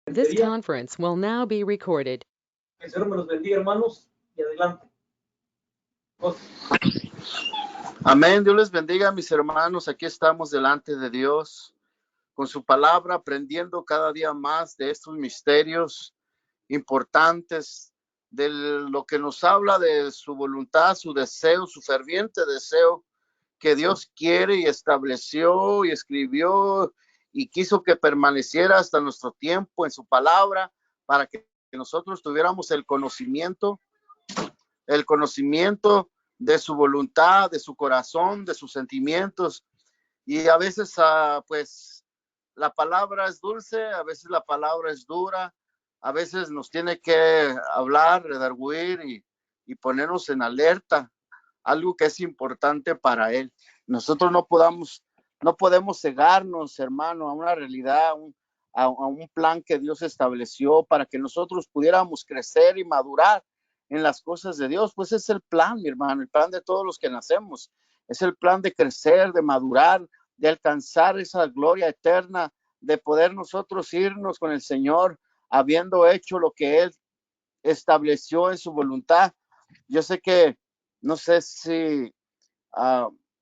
This conference will now be recorded. Que el Señor me los bendiga, hermanos, y adelante. Amén. Dios les bendiga, mis hermanos. Aquí estamos delante de Dios con su palabra, aprendiendo cada día más de estos misterios importantes, de lo que nos habla de su voluntad, su deseo, su ferviente deseo que Dios quiere y estableció y escribió y quiso que permaneciera hasta nuestro tiempo en su palabra para que nosotros tuviéramos el conocimiento de su voluntad, de su corazón, de sus sentimientos. Y a veces, pues, la palabra es dulce, a veces la palabra es dura, a veces nos tiene que hablar, redarguir y ponernos en alerta, algo que es importante para Él. Nosotros no podemos cegarnos, hermano, a una realidad, a un plan que Dios estableció para que nosotros pudiéramos crecer y madurar en las cosas de Dios. Pues es el plan, mi hermano, el plan de todos los que nacemos. Es el plan de crecer, de madurar, de alcanzar esa gloria eterna, de poder nosotros irnos con el Señor, habiendo hecho lo que Él estableció en su voluntad. Yo sé que, no sé si,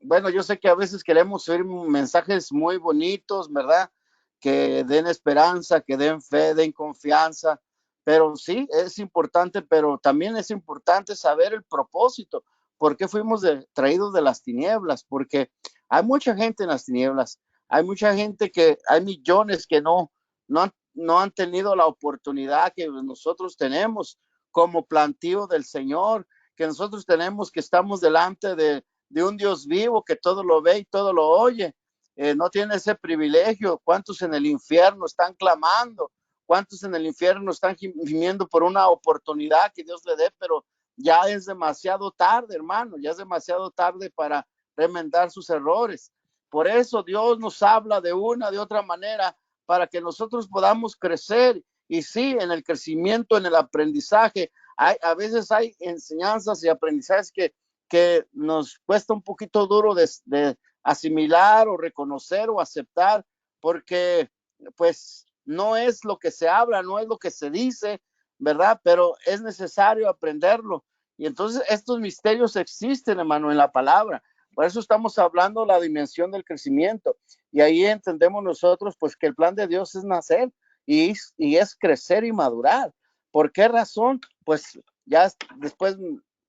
bueno, yo sé que a veces queremos oír mensajes muy bonitos, ¿verdad? Que den esperanza, que den fe, den confianza, pero sí, es importante, pero también es importante saber el propósito, por qué fuimos traídos de las tinieblas, porque hay mucha gente en las tinieblas, hay mucha gente hay millones que no han tenido la oportunidad que nosotros tenemos como plantío del Señor, que nosotros tenemos, que estamos delante de un Dios vivo que todo lo ve y todo lo oye. No tiene ese privilegio. ¿Cuántos en el infierno están clamando? ¿Cuántos en el infierno están gimiendo por una oportunidad que Dios le dé? Pero ya es demasiado tarde, hermano, ya es demasiado tarde para remendar sus errores. Por eso Dios nos habla de una, de otra manera, para que nosotros podamos crecer. Y sí, en el crecimiento, en el aprendizaje, a veces hay enseñanzas y aprendizajes que nos cuesta un poquito duro de asimilar o reconocer o aceptar, porque pues no es lo que se habla, no es lo que se dice, ¿verdad? Pero es necesario aprenderlo. Y entonces estos misterios existen, hermano, en la palabra. Por eso estamos hablando de la dimensión del crecimiento. Y ahí entendemos nosotros pues que el plan de Dios es nacer y es crecer y madurar. ¿Por qué razón? Pues ya después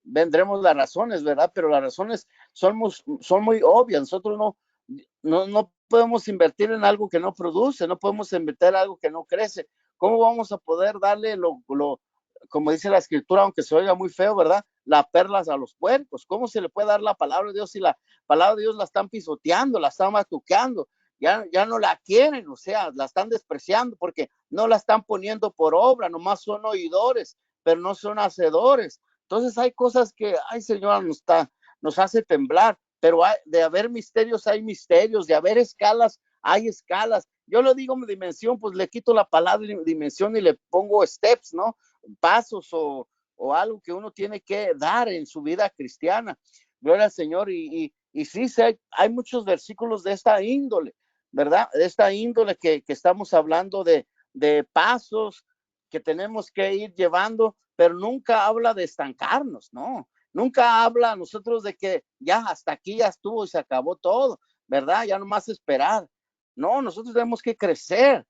vendremos las razones, ¿verdad? Pero las razones son muy obvias. Nosotros no podemos invertir en algo que no produce, no podemos invertir en algo que no crece. ¿Cómo vamos a poder darle como dice la escritura, aunque se oiga muy feo, ¿verdad? Las perlas a los puercos. ¿Cómo se le puede dar la palabra de Dios si la palabra de Dios la están pisoteando, la están matuqueando? Ya no la quieren, o sea, la están despreciando porque no la están poniendo por obra, nomás son oidores, pero no son hacedores. Entonces hay cosas que, ay Señor, nos hace temblar, pero de haber misterios hay misterios, de haber escalas hay escalas. Yo le digo mi dimensión, pues le quito la palabra dimensión y le pongo steps, ¿no? Pasos o algo que uno tiene que dar en su vida cristiana. Gloria al Señor. Y sí, hay muchos versículos de esta índole, ¿verdad? De esta índole que estamos hablando de pasos que tenemos que ir llevando, pero nunca habla de estancarnos, ¿no? Nunca habla a nosotros de que ya hasta aquí ya estuvo y se acabó todo, ¿verdad? Ya nomás esperar. No, nosotros tenemos que crecer.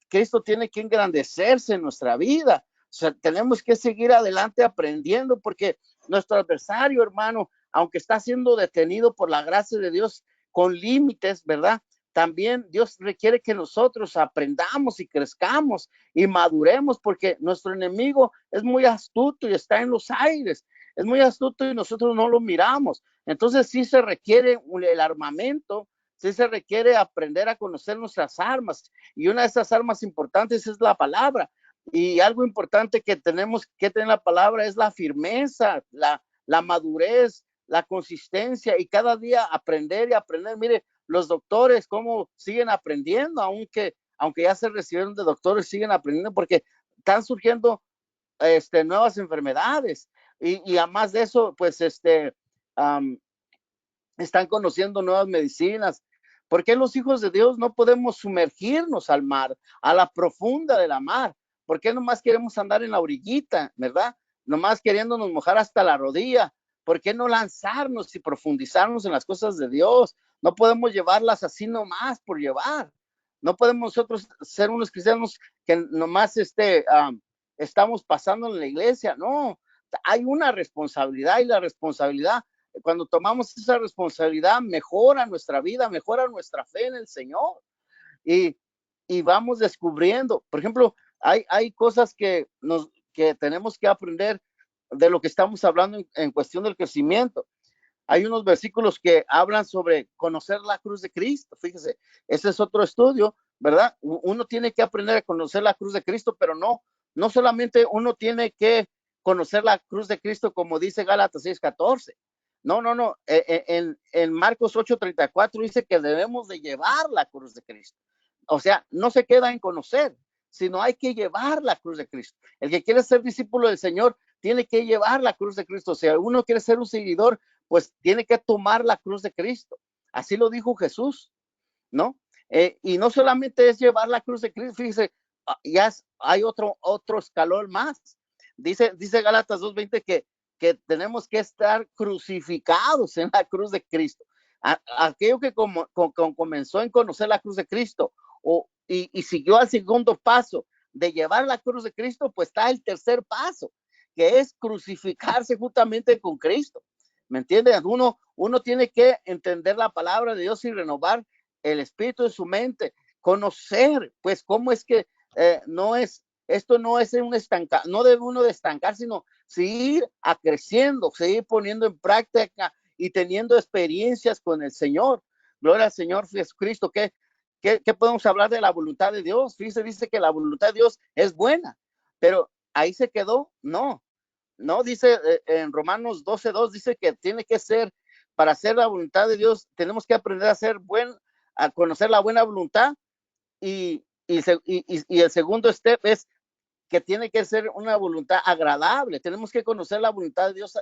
Cristo tiene que engrandecerse en nuestra vida. O sea, tenemos que seguir adelante aprendiendo porque nuestro adversario, hermano, aunque está siendo detenido por la gracia de Dios con límites, ¿verdad? También Dios requiere que nosotros aprendamos y crezcamos y maduremos porque nuestro enemigo es muy astuto y está en los aires. Es muy astuto y nosotros no lo miramos. Entonces sí se requiere el armamento, sí se requiere aprender a conocer nuestras armas. Y una de esas armas importantes es la palabra. Y algo importante que tenemos que tener la palabra es la firmeza, la madurez, la consistencia y cada día aprender y aprender. Mire, los doctores cómo siguen aprendiendo, aunque ya se recibieron de doctores, siguen aprendiendo porque están surgiendo nuevas enfermedades y además de eso, pues están conociendo nuevas medicinas, ¿Por qué los hijos de Dios no podemos sumergirnos al mar, a la profunda de la mar? ¿Por qué nomás queremos andar en la orillita, verdad? Nomás queriéndonos mojar hasta la rodilla. ¿Por qué no lanzarnos y profundizarnos en las cosas de Dios? No podemos llevarlas así nomás por llevar. No podemos nosotros ser unos cristianos que nomás estamos pasando en la iglesia. No, hay una responsabilidad, y la responsabilidad, cuando tomamos esa responsabilidad, mejora nuestra vida, mejora nuestra fe en el Señor. Y vamos descubriendo, por ejemplo, hay cosas que tenemos que aprender de lo que estamos hablando en cuestión del crecimiento. Hay unos versículos que hablan sobre conocer la cruz de Cristo. Fíjese, ese es otro estudio, ¿verdad? Uno tiene que aprender a conocer la cruz de Cristo, pero no solamente uno tiene que conocer la cruz de Cristo como dice Gálatas 6:14. No. En Marcos 8:34 dice que debemos de llevar la cruz de Cristo. O sea, no se queda en conocer, sino hay que llevar la cruz de Cristo. El que quiere ser discípulo del Señor tiene que llevar la cruz de Cristo. O sea, uno quiere ser un seguidor, pues tiene que tomar la cruz de Cristo. Así lo dijo Jesús, ¿no? Y no solamente es llevar la cruz de Cristo, fíjese, ya hay otro escalón más. Dice Gálatas 2:20 que tenemos que estar crucificados en la cruz de Cristo. Aquello que comenzó en conocer la cruz de Cristo y siguió al segundo paso de llevar la cruz de Cristo, pues está el tercer paso, que es crucificarse justamente con Cristo. ¿Me entiendes? Uno tiene que entender la palabra de Dios y renovar el espíritu de su mente, conocer, pues, cómo es que esto no es un estancar, no debe uno de estancar, sino seguir creciendo, seguir poniendo en práctica y teniendo experiencias con el Señor. Gloria al Señor Jesucristo. ¿Qué podemos hablar de la voluntad de Dios? Fíjese, dice que la voluntad de Dios es buena, pero ahí se quedó. No, dice en Romanos 12:2, dice que tiene que ser, para hacer la voluntad de Dios, tenemos que aprender a conocer la buena voluntad, y el segundo step es que tiene que ser una voluntad agradable. Tenemos que conocer la voluntad de Dios.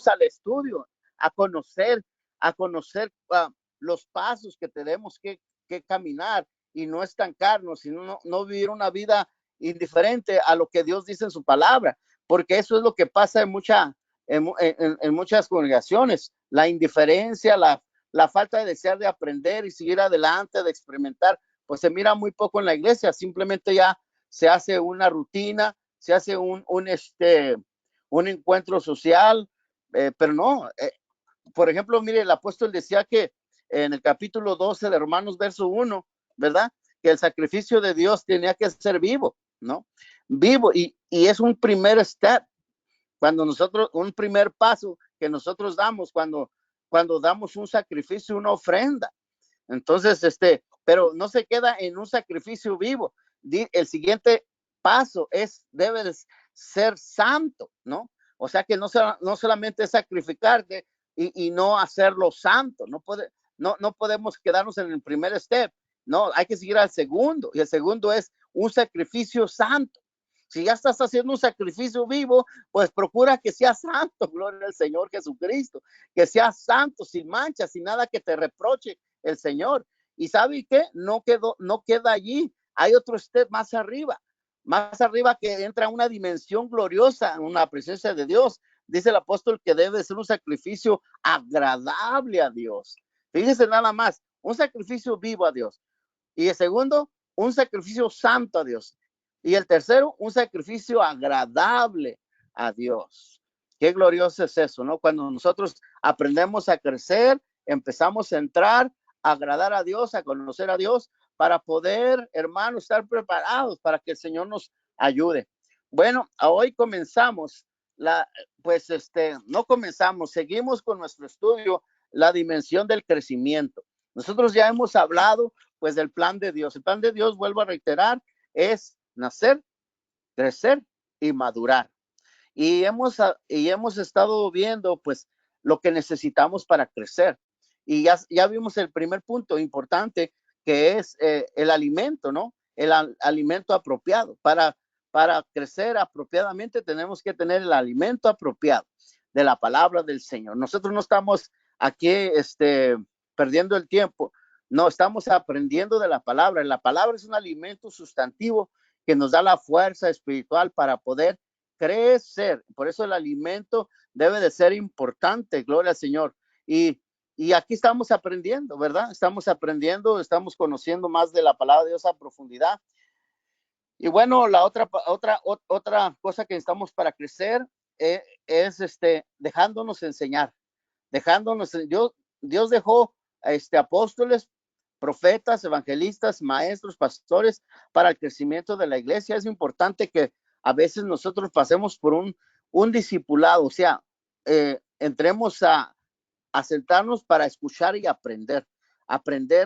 Al estudio, a conocer, los pasos que tenemos que caminar y no estancarnos, sino no vivir una vida indiferente a lo que Dios dice en su palabra, porque eso es lo que pasa en muchas congregaciones, la indiferencia, la falta de desear de aprender y seguir adelante, de experimentar, pues se mira muy poco en la iglesia. Simplemente ya se hace una rutina, se hace un encuentro social, pero no. Por ejemplo, mire, el apóstol decía que en el capítulo 12 de Romanos, verso 1, ¿verdad? Que el sacrificio de Dios tenía que ser vivo, ¿no? Vivo, y es un primer step, un primer paso que nosotros damos cuando damos un sacrificio, una ofrenda. Entonces, pero no se queda en un sacrificio vivo. El siguiente paso debe de ser santo, ¿no? O sea que no solamente es sacrificarte y no hacerlo santo. No podemos quedarnos en el primer step. No, hay que seguir al segundo. Y el segundo es un sacrificio santo. Si ya estás haciendo un sacrificio vivo, pues procura que sea santo, gloria al Señor Jesucristo, que sea santo, sin mancha, sin nada que te reproche el Señor. Y ¿sabe qué? No queda allí. Hay otro step más arriba que entra una dimensión gloriosa, una presencia de Dios. Dice el apóstol que debe ser un sacrificio agradable a Dios. Fíjese nada más, un sacrificio vivo a Dios. Y el segundo, un sacrificio santo a Dios. Y el tercero, un sacrificio agradable a Dios. Qué glorioso es eso, ¿no? Cuando nosotros aprendemos a crecer, empezamos a entrar, a agradar a Dios, a conocer a Dios, para poder, hermanos, estar preparados para que el Señor nos ayude. Bueno, hoy comenzamos, no comenzamos, seguimos con nuestro estudio, la dimensión del crecimiento. Nosotros ya hemos hablado pues del plan de Dios. El plan de Dios, vuelvo a reiterar, es nacer, crecer y madurar. Y hemos estado viendo pues lo que necesitamos para crecer. Y ya vimos el primer punto importante, que es el alimento, ¿no? Alimento apropiado. Para crecer apropiadamente tenemos que tener el alimento apropiado de la palabra del Señor. Nosotros no estamos aquí perdiendo el tiempo, no, estamos aprendiendo de la palabra. La palabra es un alimento sustantivo que nos da la fuerza espiritual para poder crecer. Por eso el alimento debe de ser importante, gloria al Señor. Y aquí estamos aprendiendo, ¿verdad? Estamos aprendiendo, estamos conociendo más de la palabra de Dios a profundidad. Y bueno, la otra cosa que necesitamos para crecer es dejándonos enseñar, Dios dejó apóstoles, profetas, evangelistas, maestros, pastores para el crecimiento de la iglesia. Es importante que a veces nosotros pasemos por un discipulado, o sea, entremos a sentarnos para escuchar y aprender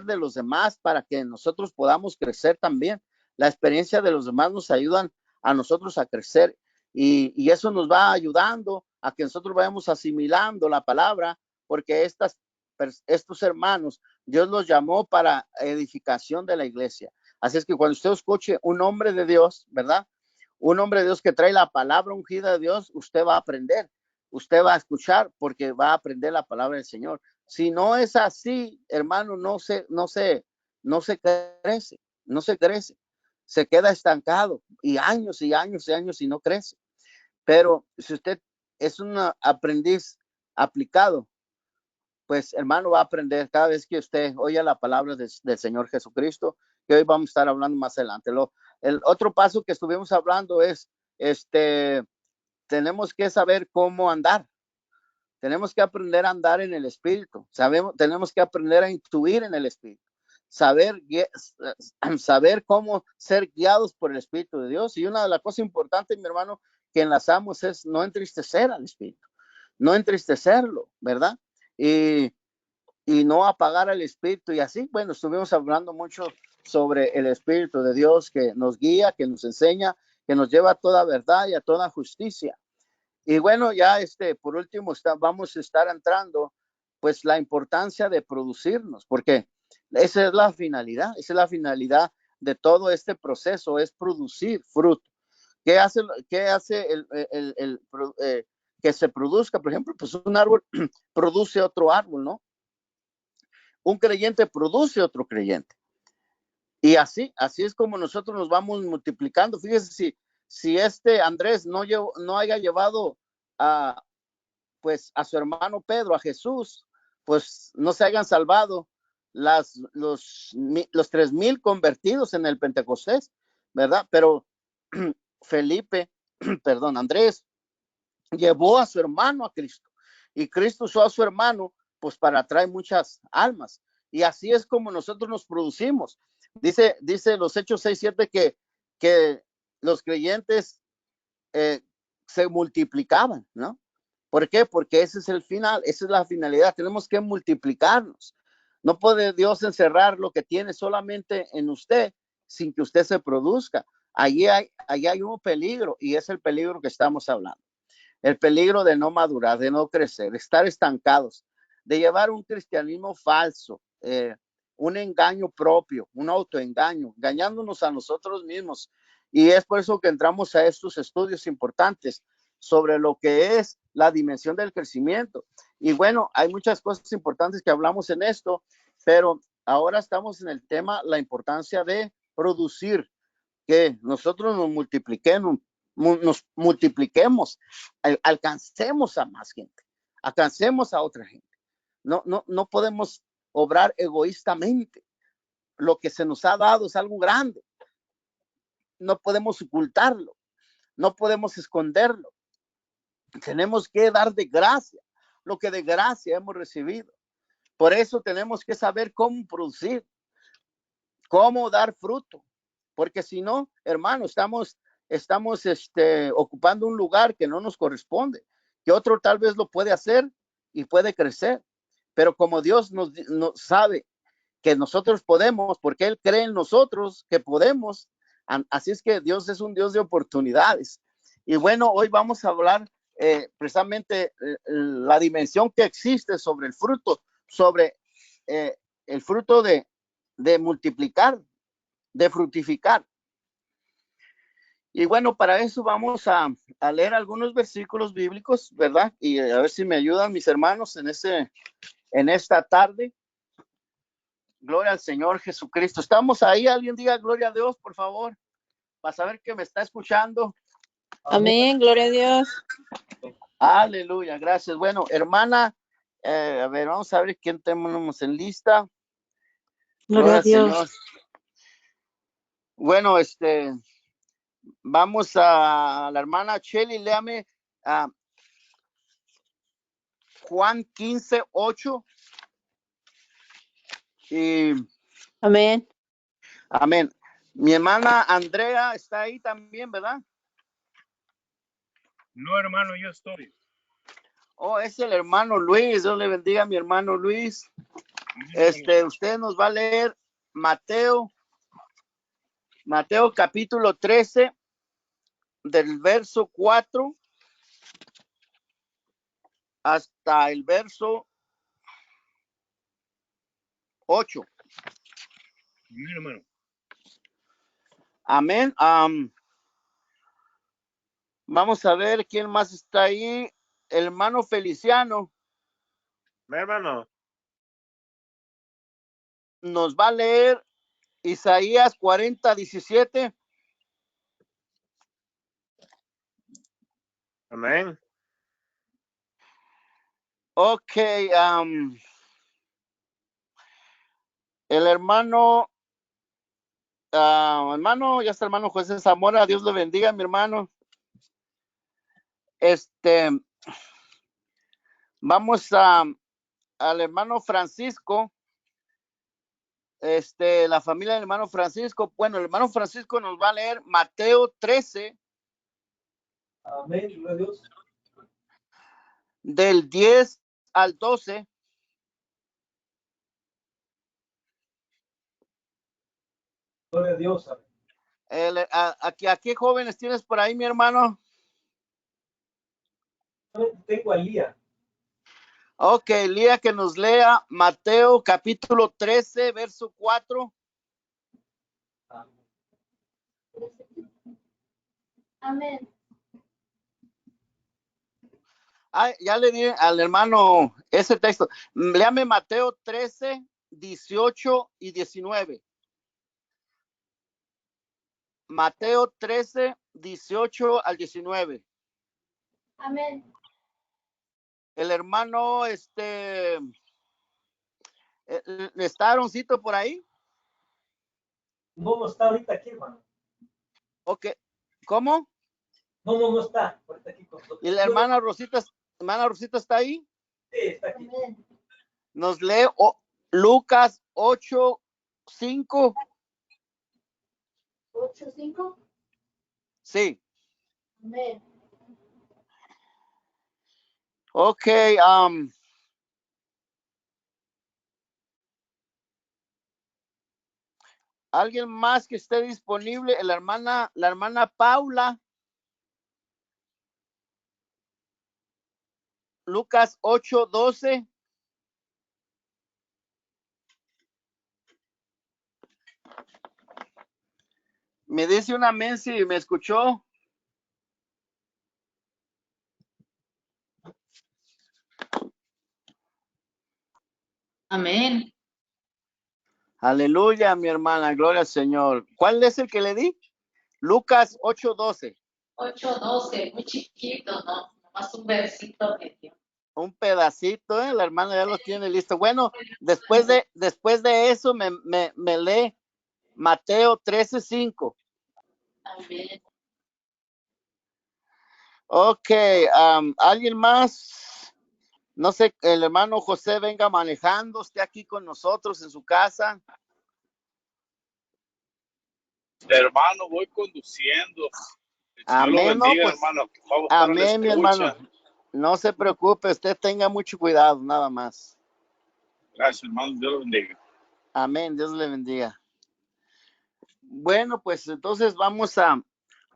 de los demás para que nosotros podamos crecer también. La experiencia de los demás nos ayudan a nosotros a crecer y eso nos va ayudando a que nosotros vayamos asimilando la palabra, porque estos hermanos, Dios los llamó para edificación de la iglesia. Así es que cuando usted escuche un hombre de Dios, ¿verdad? Un hombre de Dios que trae la palabra ungida de Dios, usted va a aprender, usted va a escuchar porque va a aprender la palabra del Señor. Si no es así, hermano, no se crece, se queda estancado y años y años y años y no crece. Pero si usted es un aprendiz aplicado, pues hermano, va a aprender cada vez que usted oye la palabra del Señor Jesucristo, que hoy vamos a estar hablando más adelante. El otro paso que estuvimos hablando es, tenemos que saber cómo andar. Tenemos que aprender a andar en el Espíritu. Tenemos que aprender a intuir en el Espíritu. Saber cómo ser guiados por el Espíritu de Dios. Y una de las cosas importantes, mi hermano, que enlazamos es no entristecer al Espíritu. No entristecerlo, ¿verdad? Y no apagar al Espíritu. Y así, bueno, estuvimos hablando mucho sobre el Espíritu de Dios que nos guía, que nos enseña, que nos lleva a toda verdad y a toda justicia. Y bueno, ya por último vamos a estar entrando pues la importancia de producirnos, porque esa es la finalidad de todo este proceso, es producir fruto. ¿Qué hace que se produzca? Por ejemplo, pues un árbol produce otro árbol, ¿no? Un creyente produce otro creyente. Y así es como nosotros nos vamos multiplicando. Fíjese, si Andrés no haya llevado a su hermano Pedro, a Jesús, pues no se hayan salvado los 3,000 convertidos en el Pentecostés, ¿verdad? Pero Andrés llevó a su hermano a Cristo y Cristo usó a su hermano pues para atraer muchas almas. Y así es como nosotros nos producimos. Dice los Hechos 6:7 que los creyentes se multiplicaban, ¿no? ¿Por qué? Porque ese es el final, esa es la finalidad. Tenemos que multiplicarnos. No puede Dios encerrar lo que tiene solamente en usted sin que usted se produzca. Allí hay un peligro y es el peligro que estamos hablando. El peligro de no madurar, de no crecer, de estar estancados, de llevar un cristianismo falso, un engaño propio, un autoengaño, engañándonos a nosotros mismos. Y es por eso que entramos a estos estudios importantes sobre lo que es la dimensión del crecimiento. Y bueno, hay muchas cosas importantes que hablamos en esto, pero ahora estamos en el tema, la importancia de producir, que nosotros nos multipliquemos, alcancemos a más gente, alcancemos a otra gente. No podemos obrar egoístamente. Lo que se nos ha dado es algo grande. No podemos ocultarlo, no podemos esconderlo. Tenemos que dar de gracia lo que de gracia hemos recibido. Por eso tenemos que saber cómo producir, cómo dar fruto, porque si no, hermano, estamos ocupando un lugar que no nos corresponde, que otro tal vez lo puede hacer y puede crecer, pero como Dios nos sabe que nosotros podemos, porque Él cree en nosotros que podemos. Así es que Dios es un Dios de oportunidades. Y bueno, hoy vamos a hablar precisamente la dimensión que existe sobre el fruto, sobre el fruto de multiplicar, de fructificar. Y bueno, para eso vamos a leer algunos versículos bíblicos, ¿verdad? Y a ver si me ayudan mis hermanos en esta tarde. Gloria al Señor Jesucristo. ¿Estamos ahí? Alguien diga gloria a Dios, por favor, para saber que me está escuchando. Amén, gloria a Dios. Aleluya, gracias. Bueno, hermana, a ver, vamos a ver quién tenemos en lista. Gloria a Dios. Señor. Bueno, vamos a la hermana Shelly, léame Juan 15:8. Y Amén. amén. Mi hermana Andrea está ahí también, ¿verdad? No, hermano, yo estoy. Oh, es el hermano Luis. Dios le bendiga a mi hermano Luis. Usted nos va a leer Mateo capítulo 13, del verso 4 hasta el verso 8. Amén, hermano. Amén. Vamos a ver quién más está ahí. El hermano Feliciano Mi hermano. nos va a leer Isaías 40:17. Amén. Ok. El hermano, ya está el hermano José Zamora. Dios le bendiga, mi hermano. Vamos al hermano Francisco. La familia del hermano Francisco. Bueno, el hermano Francisco nos va a leer Mateo 13. Amén, gloria a Dios. Del 10 al 12. Gloria a Dios. ¿A qué jóvenes tienes por ahí, mi hermano? Tengo a Lía. Ok, Lía, que nos lea Mateo capítulo 13, verso 4. Amén. Ya le di al hermano ese texto. Léame Mateo 13, 18 y 19. Mateo 13, 18 al 19. Amén. El hermano, ¿está Aaroncito por ahí? No está ahorita aquí, hermano. Ok, ¿cómo? No está ahorita aquí con nosotros. ¿Y la hermana Rosita está ahí? Sí, está aquí. Amén. Nos lee Lucas 8, 5. 8:5. Sí. Amén. Ok, ¿alguien más que esté disponible? La hermana Paula. Lucas 8:12. Me dice un amén si me escuchó. Amén. Aleluya, mi hermana, gloria al Señor. ¿Cuál es el que le di? Lucas 8:12. 8:12, muy chiquito, ¿no? Nomás un versito medio. Un pedacito, la hermana ya lo tiene listo. Bueno, después de eso me lee Mateo 13:5. Amén. Ok, ¿alguien más? No sé, el hermano José venga manejando, esté aquí con nosotros en su casa. Hermano, voy conduciendo. El Señor Amén, lo bendiga, no, pues, hermano. Vamos a estar a la amén, mi hermano. escucha. No se preocupe, usted tenga mucho cuidado, nada más. Gracias, hermano. Dios lo bendiga. Amén. Dios le bendiga. Bueno, pues entonces vamos a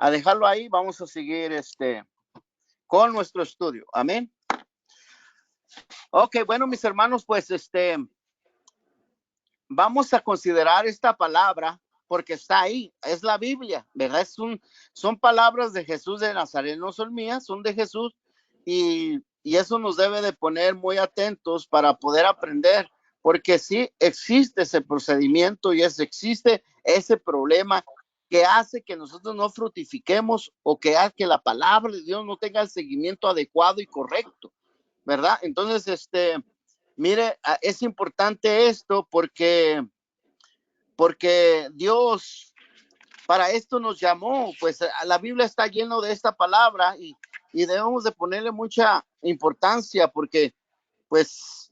dejarlo ahí. Vamos a seguir con nuestro estudio. Amén. Ok, bueno, mis hermanos, pues vamos a considerar esta palabra porque está ahí, es la Biblia, ¿verdad? Son palabras de Jesús de Nazaret, no son mías, son de Jesús y eso nos debe de poner muy atentos para poder aprender, porque sí existe ese procedimiento y existe ese problema que hace que nosotros no fructifiquemos o que hace que la palabra de Dios no tenga el seguimiento adecuado y correcto, ¿verdad? Entonces, mire, es importante esto porque Dios para esto nos llamó, pues la Biblia está lleno de esta palabra y debemos de ponerle mucha importancia porque pues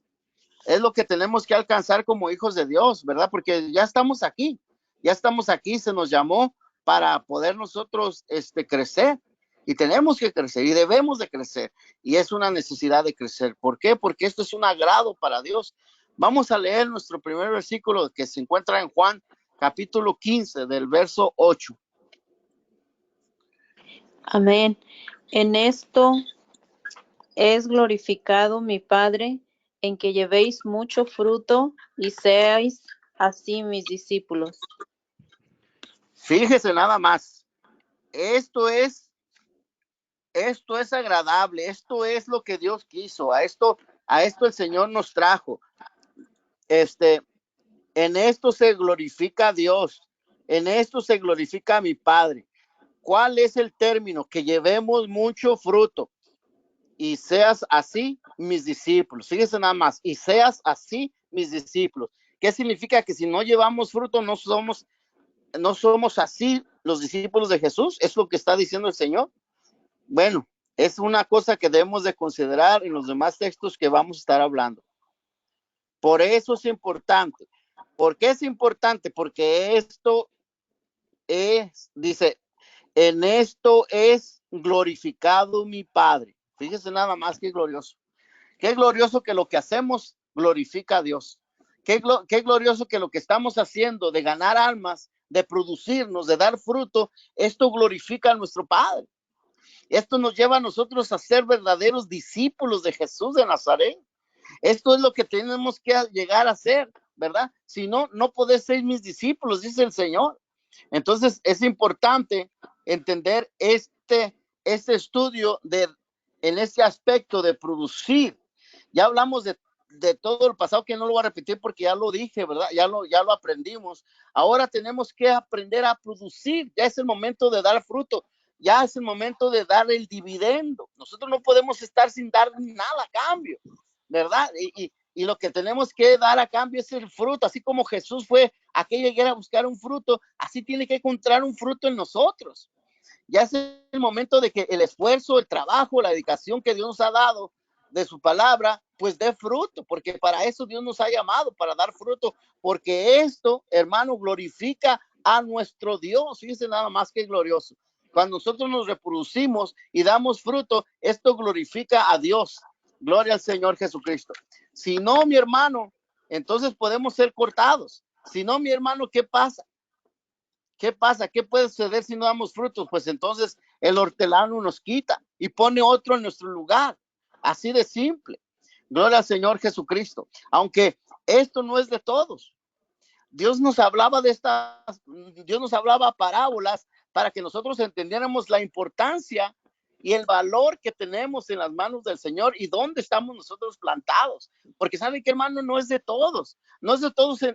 es lo que tenemos que alcanzar como hijos de Dios, ¿verdad? Porque ya estamos aquí, se nos llamó para poder nosotros crecer y tenemos que crecer y debemos de crecer y es una necesidad de crecer. ¿Por qué? Porque esto es un agrado para Dios. Vamos a leer nuestro primer versículo que se encuentra en Juan capítulo 15 del verso 8. Amén. En esto es glorificado mi Padre, en que llevéis mucho fruto y seáis así mis discípulos. Fíjese nada más. Esto es agradable, esto es lo que Dios quiso, a esto el Señor nos trajo. En esto se glorifica a Dios, en esto se glorifica a mi Padre. ¿Cuál es el término? Que llevemos mucho fruto y seas así mis discípulos. Fíjese nada más, y seas así mis discípulos. ¿Qué significa? Que si no llevamos fruto, no somos así los discípulos de Jesús. ¿Es lo que está diciendo el Señor? Bueno, es una cosa que debemos de considerar en los demás textos que vamos a estar hablando. Por eso es importante. ¿Por qué es importante? Porque esto dice, en esto es glorificado mi Padre. Fíjese nada más que glorioso. Qué glorioso que lo que hacemos glorifica a Dios. Qué glorioso que lo que estamos haciendo de ganar almas, de producirnos, de dar fruto, esto glorifica a nuestro Padre. Esto nos lleva a nosotros a ser verdaderos discípulos de Jesús de Nazaret. Esto es lo que tenemos que llegar a ser, ¿verdad? Si no, no podés ser mis discípulos, dice el Señor. Entonces es importante entender este estudio en este aspecto de producir. Ya hablamos de todo el pasado, que no lo voy a repetir porque ya lo dije, ¿verdad? Ya lo aprendimos. Ahora tenemos que aprender a producir. Ya es el momento de dar fruto. Ya es el momento de dar el dividendo. Nosotros no podemos estar sin dar nada a cambio, ¿verdad? Y lo que tenemos que dar a cambio es el fruto. Así como Jesús fue a que llegara a buscar un fruto, así tiene que encontrar un fruto en nosotros. Ya es el momento de que el esfuerzo, el trabajo, la dedicación que Dios nos ha dado de su palabra, pues dé fruto, porque para eso Dios nos ha llamado, para dar fruto, porque esto, hermano, glorifica a nuestro Dios. Fíjense nada más que glorioso. Cuando nosotros nos reproducimos y damos fruto, esto glorifica a Dios. Gloria al Señor Jesucristo. Si no, mi hermano, entonces podemos ser cortados. Si no, mi hermano, ¿qué pasa? ¿Qué pasa? ¿Qué puede suceder si no damos frutos? Pues entonces el hortelano nos quita y pone otro en nuestro lugar. Así de simple. Gloria al Señor Jesucristo. Aunque esto no es de todos. Dios nos hablaba parábolas para que nosotros entendiéramos la importancia y el valor que tenemos en las manos del Señor y dónde estamos nosotros plantados. Porque saben que, hermano, no es de todos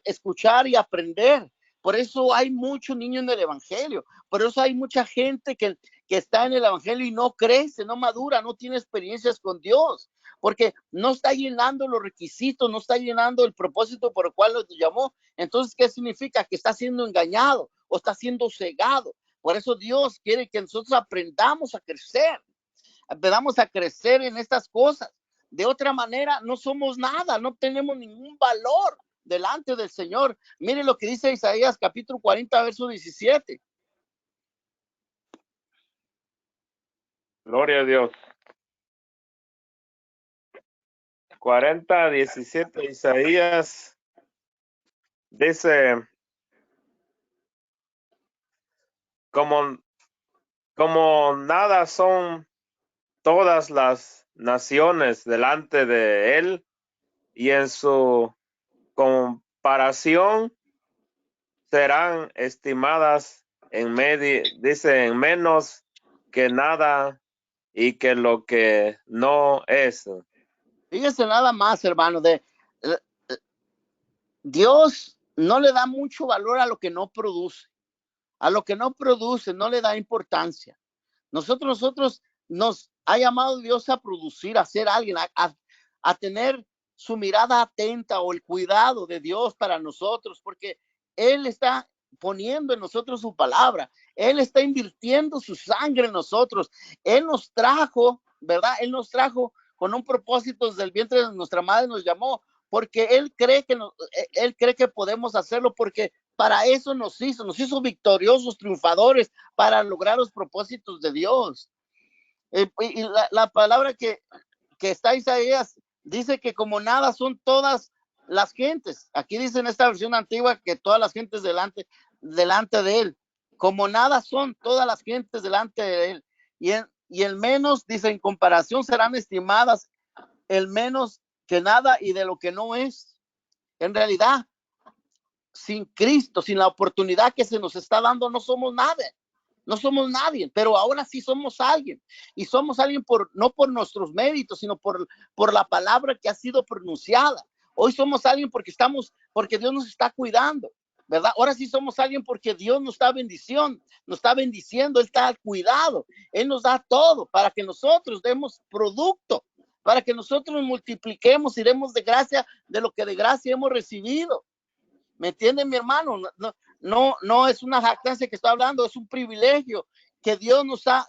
escuchar y aprender. Por eso hay muchos niños en el evangelio. Por eso hay mucha gente que está en el evangelio y no crece, no madura, no tiene experiencias con Dios. Porque no está llenando los requisitos, no está llenando el propósito por el cual los llamó. Entonces, ¿qué significa? Que está siendo engañado o está siendo cegado. Por eso Dios quiere que nosotros aprendamos a crecer en estas cosas. De otra manera, no somos nada, no tenemos ningún valor delante del Señor. Mire lo que dice Isaías capítulo 40, verso 17. Gloria a Dios. 40, 17, Isaías dice, como nada son todas las naciones delante de él, y en su comparación serán estimadas en menos que nada y que lo que no es. Fíjese nada más, hermano, Dios no le da mucho valor a lo que no produce. A lo que no produce no le da importancia. Nosotros nos ha llamado Dios a producir, a ser alguien, a tener su mirada atenta o el cuidado de Dios para nosotros, porque Él está poniendo en nosotros su palabra. Él está invirtiendo su sangre en nosotros. Él nos trajo, ¿verdad? Él nos trajo con un propósito desde el vientre de nuestra madre, nos llamó, porque Él cree que podemos hacerlo, porque para eso nos hizo victoriosos, triunfadores, para lograr los propósitos de Dios. Y la palabra que está en Isaías dice que como nada son todas las gentes. Aquí dice en esta versión antigua que todas las gentes delante de él. Como nada son todas las gentes delante de él. Y el menos, dice, en comparación serán estimadas el menos que nada y de lo que no es. En realidad, sin Cristo, sin la oportunidad que se nos está dando, no somos nada. No somos nadie, pero ahora sí somos alguien. Y somos alguien no por nuestros méritos, sino por la palabra que ha sido pronunciada. Hoy somos alguien porque Dios nos está cuidando, ¿verdad? Ahora sí somos alguien porque Dios nos está bendiciendo, Él está al cuidado. Él nos da todo para que nosotros demos producto, para que nosotros multipliquemos y demos de gracia de lo que de gracia hemos recibido. ¿Me entienden, mi hermano? No es una jactancia que está hablando, es un privilegio que Dios nos ha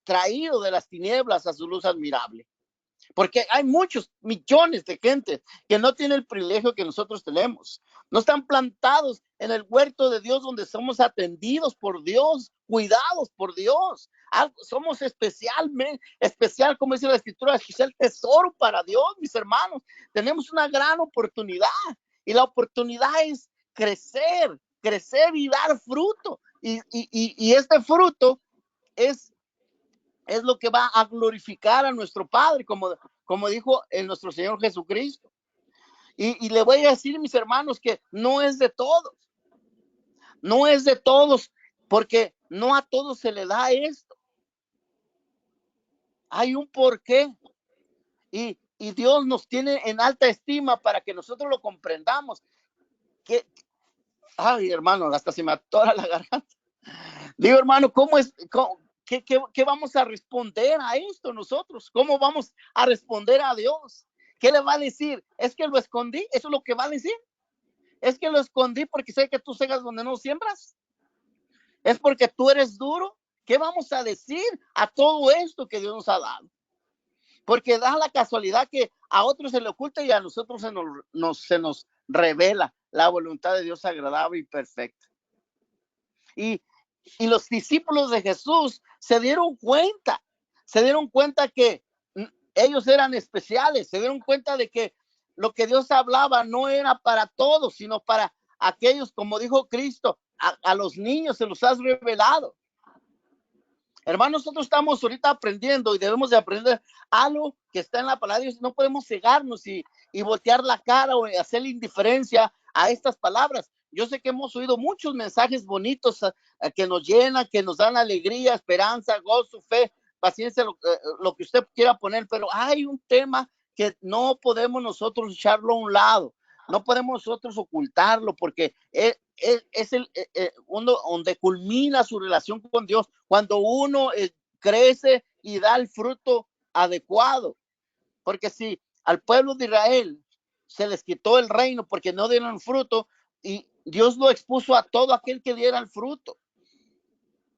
traído de las tinieblas a su luz admirable. Porque hay muchos millones de gente que no tienen el privilegio que nosotros tenemos. No están plantados en el huerto de Dios donde somos atendidos por Dios, cuidados por Dios. Somos especial, como dice la Escritura, es el tesoro para Dios, mis hermanos. Tenemos una gran oportunidad. Y la oportunidad es crecer y dar fruto. Y este fruto es lo que va a glorificar a nuestro Padre, como dijo nuestro Señor Jesucristo. Y le voy a decir, mis hermanos, que no es de todos. No es de todos, porque no a todos se le da esto. Hay un porqué. Y Dios nos tiene en alta estima para que nosotros lo comprendamos. Ay, hermano, hasta se me atora la garganta. Digo, hermano, ¿qué vamos a responder a esto nosotros? ¿Cómo vamos a responder a Dios? ¿Qué le va a decir? ¿Es que lo escondí? ¿Eso es lo que va a decir? ¿Es que lo escondí porque sé que tú cegas donde no siembras? ¿Es porque tú eres duro? ¿Qué vamos a decir a todo esto que Dios nos ha dado? Porque da la casualidad que a otros se le oculta y a nosotros se nos revela la voluntad de Dios agradable y perfecta. Y los discípulos de Jesús se dieron cuenta que ellos eran especiales, se dieron cuenta de que lo que Dios hablaba no era para todos, sino para aquellos, como dijo Cristo, a los niños se los has revelado. Hermanos, nosotros estamos ahorita aprendiendo y debemos de aprender algo que está en la palabra de Dios. No podemos cegarnos y voltear la cara o hacer indiferencia a estas palabras. Yo sé que hemos oído muchos mensajes bonitos que nos llenan, que nos dan alegría, esperanza, gozo, fe, paciencia, lo que usted quiera poner, pero hay un tema que no podemos nosotros echarlo a un lado. No podemos nosotros ocultarlo porque es uno donde culmina su relación con Dios, cuando uno crece y da el fruto adecuado. Porque si al pueblo de Israel se les quitó el reino porque no dieron fruto, y Dios lo expuso a todo aquel que diera el fruto.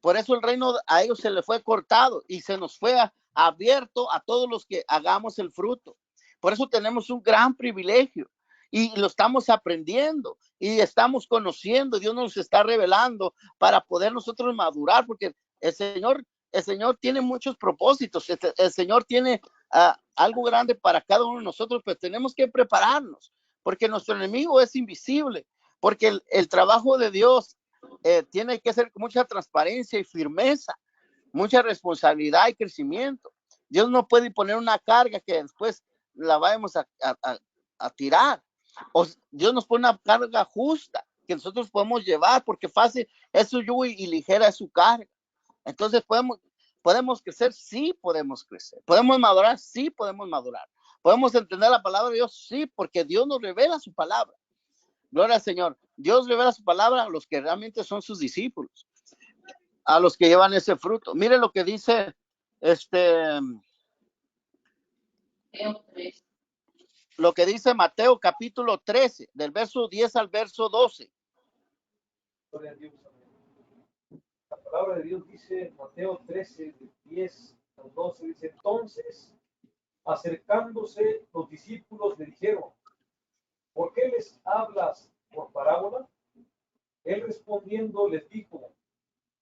Por eso el reino a ellos se le fue cortado y se nos fue abierto a todos los que hagamos el fruto. Por eso tenemos un gran privilegio. Y lo estamos aprendiendo y estamos conociendo. Dios nos está revelando para poder nosotros madurar, porque el Señor tiene muchos propósitos. El Señor tiene algo grande para cada uno de nosotros, pero tenemos que prepararnos, porque nuestro enemigo es invisible. porque el trabajo de Dios tiene que ser con mucha transparencia y firmeza, mucha responsabilidad y crecimiento. Dios no puede poner una carga que después la vayamos a tirar. Dios nos pone una carga justa que nosotros podemos llevar, porque fácil es su yugo y ligera es su carga. Entonces podemos crecer, sí podemos crecer. Podemos madurar, sí podemos madurar. Podemos entender la palabra de Dios, sí, porque Dios nos revela su palabra. Gloria al Señor. Dios revela su palabra a los que realmente son sus discípulos, a los que llevan ese fruto. Mire lo que dice lo que dice Mateo capítulo 13, del verso 10 al verso 12. Gloria a Dios, amén. La palabra de Dios dice, Mateo 13, del 10 al 12, dice, entonces, acercándose los discípulos le dijeron, ¿por qué les hablas por parábola? Él respondiendo les dijo,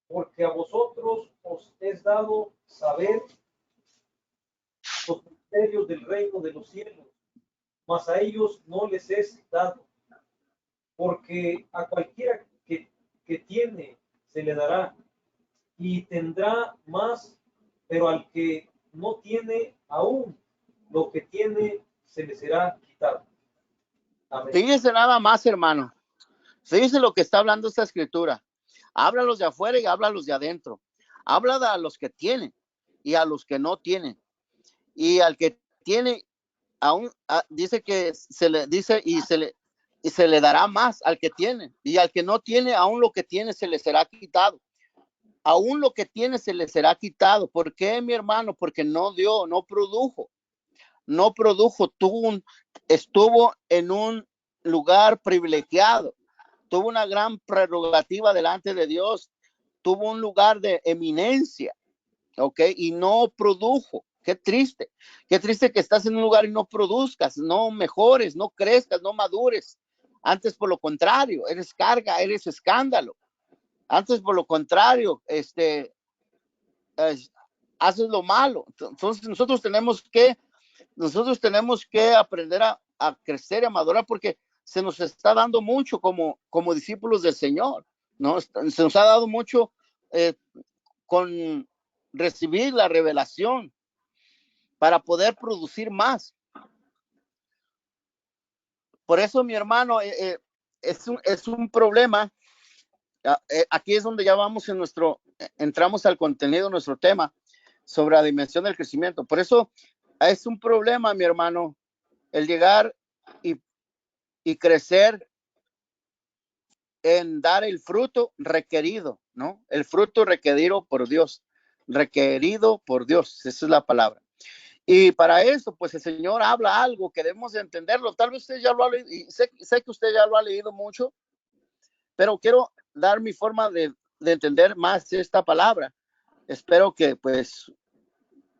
porque a vosotros os es dado saber los misterios del reino de los cielos, mas a ellos no les es dado, porque a cualquiera que tiene se le dará y tendrá más, pero al que no tiene aún lo que tiene se le será quitado. Amén. Fíjese nada más, hermano. Fíjese lo que está hablando esta escritura. Habla a los de afuera y habla a los de adentro. Habla a los que tienen y a los que no tienen. Y al que tiene, aún dice que se le dice y se le dará más al que tiene. Y al que no tiene, aún lo que tiene se le será quitado. Aún lo que tiene se le será quitado. ¿Por qué, mi hermano? Porque no dio, no produjo. No produjo, estuvo en un lugar privilegiado, tuvo una gran prerrogativa delante de Dios, tuvo un lugar de eminencia, ¿ok? Y no produjo. Qué triste que estás en un lugar y no produzcas, no mejores, no crezcas, no madures. Antes, por lo contrario, eres carga, eres escándalo. Antes, por lo contrario, haces lo malo. Entonces, nosotros tenemos que aprender a crecer y a madurar, porque se nos está dando mucho como discípulos del Señor, ¿no? Se nos ha dado mucho con recibir la revelación para poder producir más. Por eso, mi hermano, es un problema. Aquí es donde ya vamos entramos al contenido de nuestro tema sobre la dimensión del crecimiento. Por eso es un problema, mi hermano, el llegar y crecer en dar el fruto requerido, ¿no? El fruto requerido por Dios, esa es la palabra. Y para eso, pues el Señor habla algo que debemos de entenderlo. Tal vez usted ya lo ha leído, y sé que usted ya lo ha leído mucho, pero quiero dar mi forma de entender más esta palabra. Espero que pues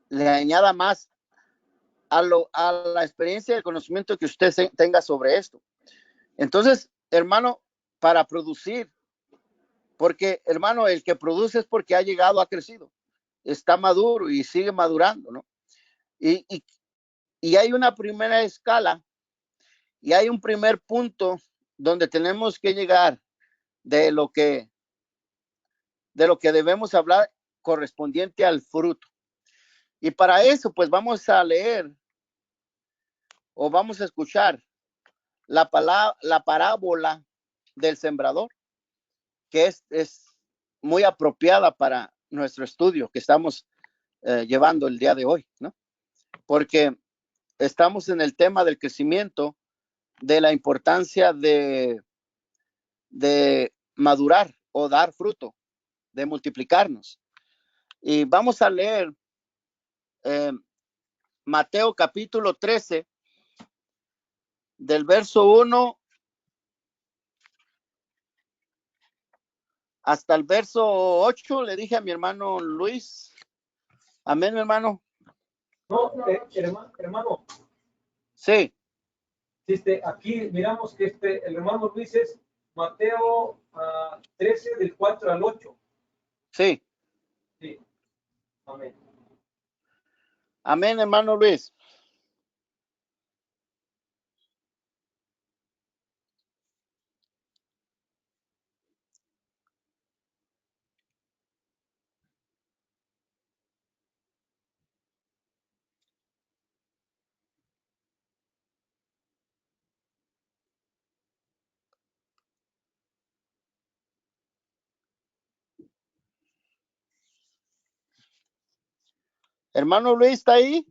le añada más a la experiencia y el conocimiento que usted tenga sobre esto. Entonces, hermano, para producir, porque hermano, el que produce es porque ha llegado, ha crecido, está maduro y sigue madurando, ¿no? Y hay una primera escala y hay un primer punto donde tenemos que llegar de lo que debemos hablar correspondiente al fruto. Y para eso, pues vamos a leer o vamos a escuchar la parábola del sembrador, que es muy apropiada para nuestro estudio que estamos llevando el día de hoy, ¿no? Porque estamos en el tema del crecimiento, de la importancia de madurar o dar fruto, de multiplicarnos. Y vamos a leer Mateo capítulo 13, del verso 1 hasta el verso 8. Le dije a mi hermano Luis. Amén, mi hermano. No, hermano. Sí. Aquí miramos que el hermano Luis es Mateo 13, del 4 al 8. Sí. Sí. Amén. Amén, hermano Luis. Hermano Luis, ¿está ahí?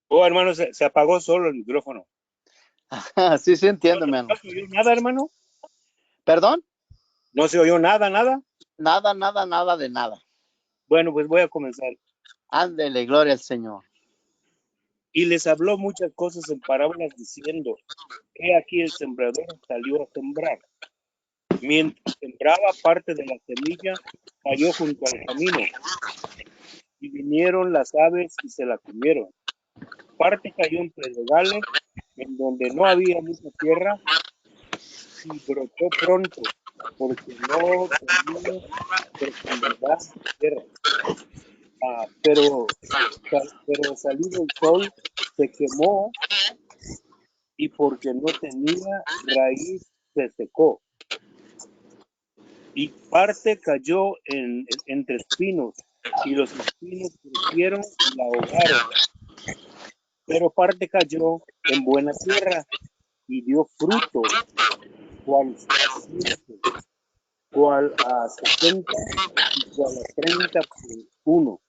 Oh, hermano, se apagó solo el micrófono. Sí, entiendo, hermano. ¿No se oyó nada, hermano? ¿Perdón? ¿No se oyó nada? Nada de nada. Bueno, pues voy a comenzar. Ándele, gloria al Señor. Y les habló muchas cosas en parábolas diciendo, he aquí el sembrador salió a sembrar. Mientras sembraba, parte de la semilla cayó junto al camino y vinieron las aves y se la comieron. Parte cayó en pedregales en donde no había mucha tierra y brotó pronto porque no tenía profundidad de tierra. Pero salido el sol se quemó y porque no tenía raíz se secó. Y parte cayó entre espinos y los espinos crecieron y la ahogaron. Pero parte cayó en buena tierra y dio fruto, cual a 100, cual a 60 y cual a 30 por uno.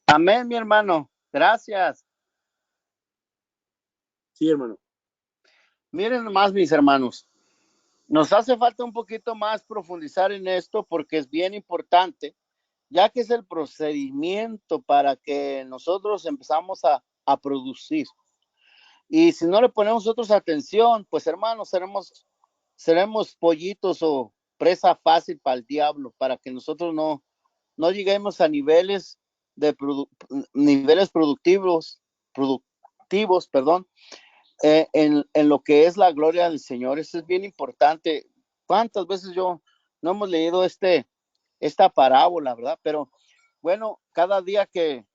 Amén, mi hermano. Gracias. Sí, hermano. Miren nomás, mis hermanos. Nos hace falta un poquito más profundizar en esto porque es bien importante, ya que es el procedimiento para que nosotros empezamos a producir. Y si no le ponemos nosotros atención, pues hermanos, seremos pollitos o presa fácil para el diablo, para que nosotros no lleguemos a niveles productivos, perdón, en lo que es la gloria del Señor. Eso es bien importante. ¿Cuántas veces no hemos leído esta parábola, verdad? Pero bueno, cada día que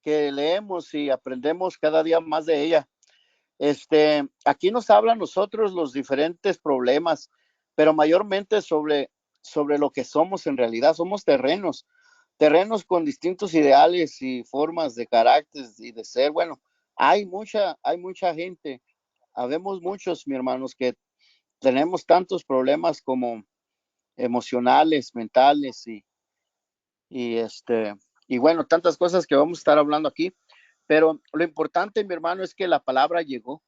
leemos y aprendemos cada día más de ella, aquí nos habla a nosotros los diferentes problemas, pero mayormente sobre lo que somos en realidad. Somos terrenos con distintos ideales y formas de carácter y de ser. Bueno, hay mucha gente, habemos muchos, mi hermanos, que tenemos tantos problemas como emocionales, mentales y bueno, tantas cosas que vamos a estar hablando aquí. Pero lo importante, mi hermano, es que la palabra llegó.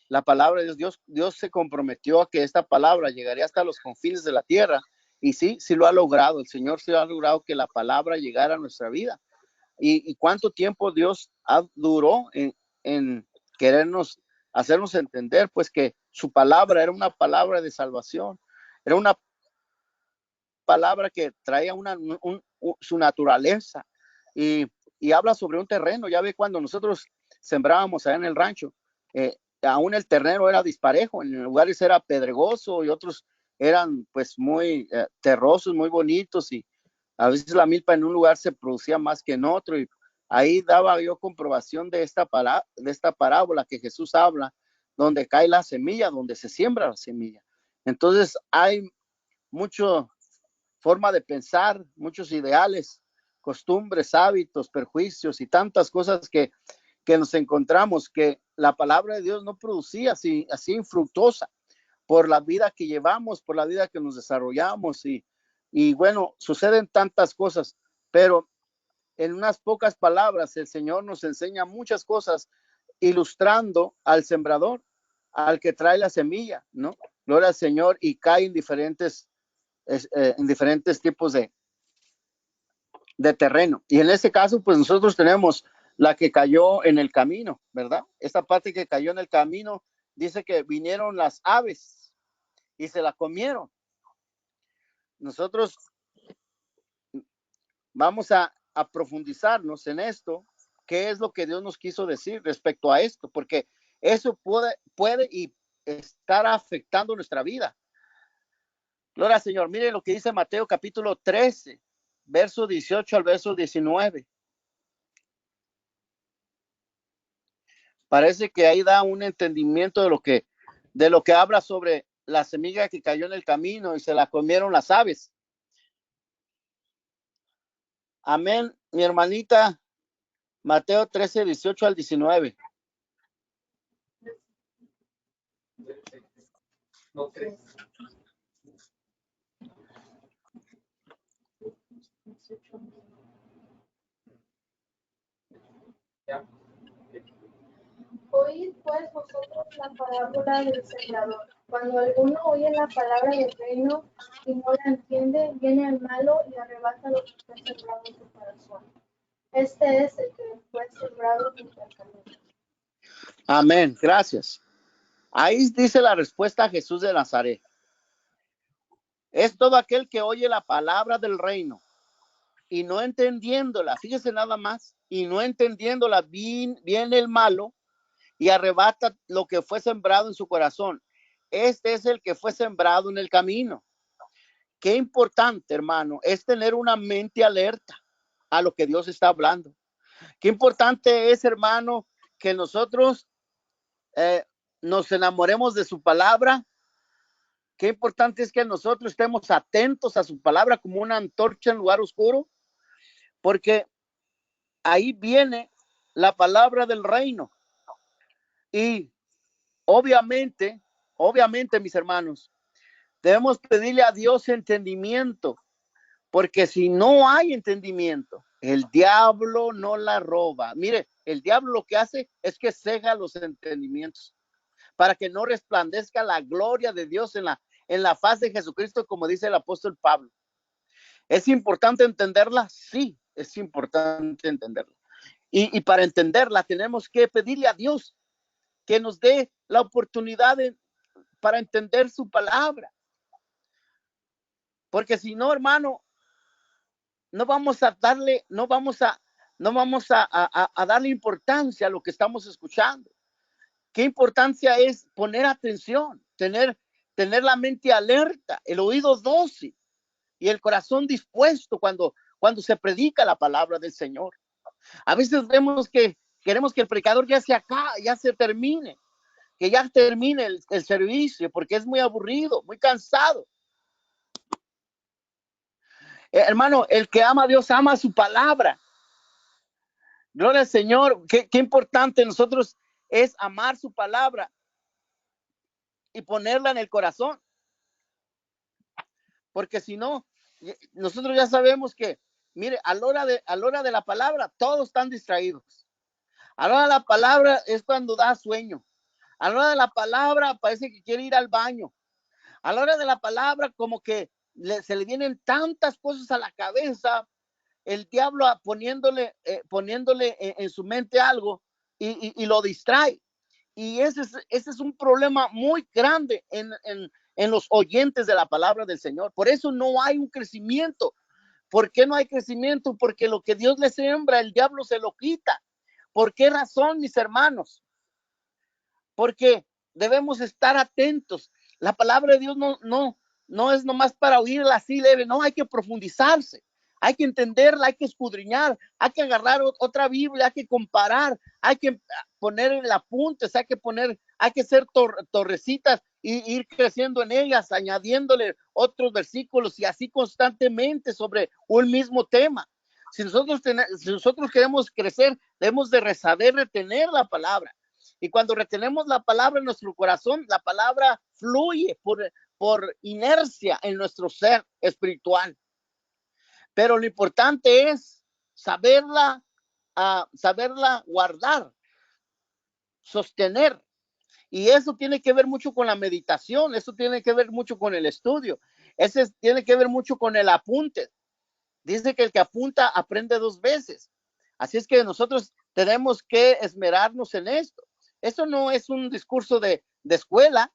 La palabra de Dios se comprometió a que esta palabra llegaría hasta los confines de la tierra. Y sí lo ha logrado. El Señor sí ha logrado que la palabra llegara a nuestra vida. Y cuánto tiempo Dios duró en querernos, hacernos entender, pues, que su palabra era una palabra de salvación, era una palabra que traía su naturaleza y habla sobre un terreno. Ya ve, cuando nosotros sembrábamos allá en el rancho, aún el terreno era disparejo, en lugares era pedregoso y otros eran pues muy terrosos, muy bonitos, y a veces la milpa en un lugar se producía más que en otro, y ahí daba yo comprobación de esta parábola que Jesús habla, donde cae la semilla, donde se siembra la semilla. Entonces hay mucho forma de pensar, muchos ideales, costumbres, hábitos, perjuicios y tantas cosas que nos encontramos, que la palabra de Dios no producía así infructuosa por la vida que llevamos, por la vida que nos desarrollamos, y bueno, suceden tantas cosas, pero en unas pocas palabras el Señor nos enseña muchas cosas ilustrando al sembrador, al que trae la semilla, ¿no? Gloria al Señor, y cae en diferentes tipos de terreno. Y en este caso, pues nosotros tenemos la que cayó en el camino, ¿verdad? Esta parte que cayó en el camino dice que vinieron las aves y se la comieron. Nosotros vamos a profundizarnos en esto, qué es lo que Dios nos quiso decir respecto a esto, porque eso puede y estar afectando nuestra vida. Gloria al Señor. Mire lo que dice Mateo capítulo 13, verso 18 al verso 19. Parece que ahí da un entendimiento de lo que habla sobre la semilla que cayó en el camino y se la comieron las aves. Amén, mi hermanita. Mateo 13, 18 al 19. No, 13. 18. ¿Ya? Oíd pues vosotros la parábola del sembrador. Cuando alguno oye la palabra del reino y no la entiende, viene el malo y arrebata lo que fue sembrado en su corazón. Este es el que fue sembrado junto al camino. Amén. Gracias. Ahí dice la respuesta a Jesús de Nazaret. Es todo aquel que oye la palabra del reino y no entendiéndola, fíjese nada más, y no entendiéndola, viene el malo y arrebata lo que fue sembrado en su corazón. Este es el que fue sembrado en el camino. Qué importante, hermano, es tener una mente alerta a lo que Dios está hablando. Qué importante es, hermano, que nosotros nos enamoremos de su palabra. Qué importante es que nosotros estemos atentos a su palabra como una antorcha en lugar oscuro, porque ahí viene la palabra del reino. Y obviamente, mis hermanos, debemos pedirle a Dios entendimiento, porque si no hay entendimiento, el diablo no la roba. Mire, el diablo lo que hace es que ceja los entendimientos para que no resplandezca la gloria de Dios en la faz de Jesucristo, como dice el apóstol Pablo. ¿Es importante entenderla? Sí, es importante entenderla. Y para entenderla tenemos que pedirle a Dios que nos dé la oportunidad para entender su palabra. Porque si no, hermano, no vamos a darle importancia a lo que estamos escuchando. ¿Qué importancia es poner atención, tener la mente alerta, el oído dócil y el corazón dispuesto cuando se predica la palabra del Señor? A veces vemos que queremos que el predicador ya se termine, que ya termine el servicio, porque es muy aburrido, muy cansado. Hermano, el que ama a Dios ama su palabra. Gloria al Señor. Qué importante nosotros es amar su palabra y ponerla en el corazón. Porque si no, nosotros ya sabemos que, mire, a la hora de la palabra, todos están distraídos. A la hora de la palabra es cuando da sueño. A la hora de la palabra parece que quiere ir al baño. A la hora de la palabra como que se le vienen tantas cosas a la cabeza, el diablo poniéndole en su mente algo y lo distrae. Y ese es un problema muy grande en los oyentes de la palabra del Señor. Por eso no hay un crecimiento. ¿Por qué no hay crecimiento? Porque lo que Dios le siembra, el diablo se lo quita. ¿Por qué razón, mis hermanos? Porque debemos estar atentos. La palabra de Dios no es nomás para oírla así leve, no, hay que profundizarse. Hay que entenderla, hay que escudriñar, hay que agarrar otra Biblia, hay que comparar, hay que poner en apuntes, hay que hacer torrecitas y ir creciendo en ellas, añadiéndole otros versículos y así constantemente sobre un mismo tema. Si nosotros queremos crecer, debemos de saber retener la palabra. Y cuando retenemos la palabra en nuestro corazón, la palabra fluye por inercia en nuestro ser espiritual. Pero lo importante es saberla guardar, sostener. Y eso tiene que ver mucho con la meditación, eso tiene que ver mucho con el estudio, tiene que ver mucho con el apunte. Dice que el que apunta aprende 2 veces. Así es que nosotros tenemos que esmerarnos en esto. Esto no es un discurso de escuela,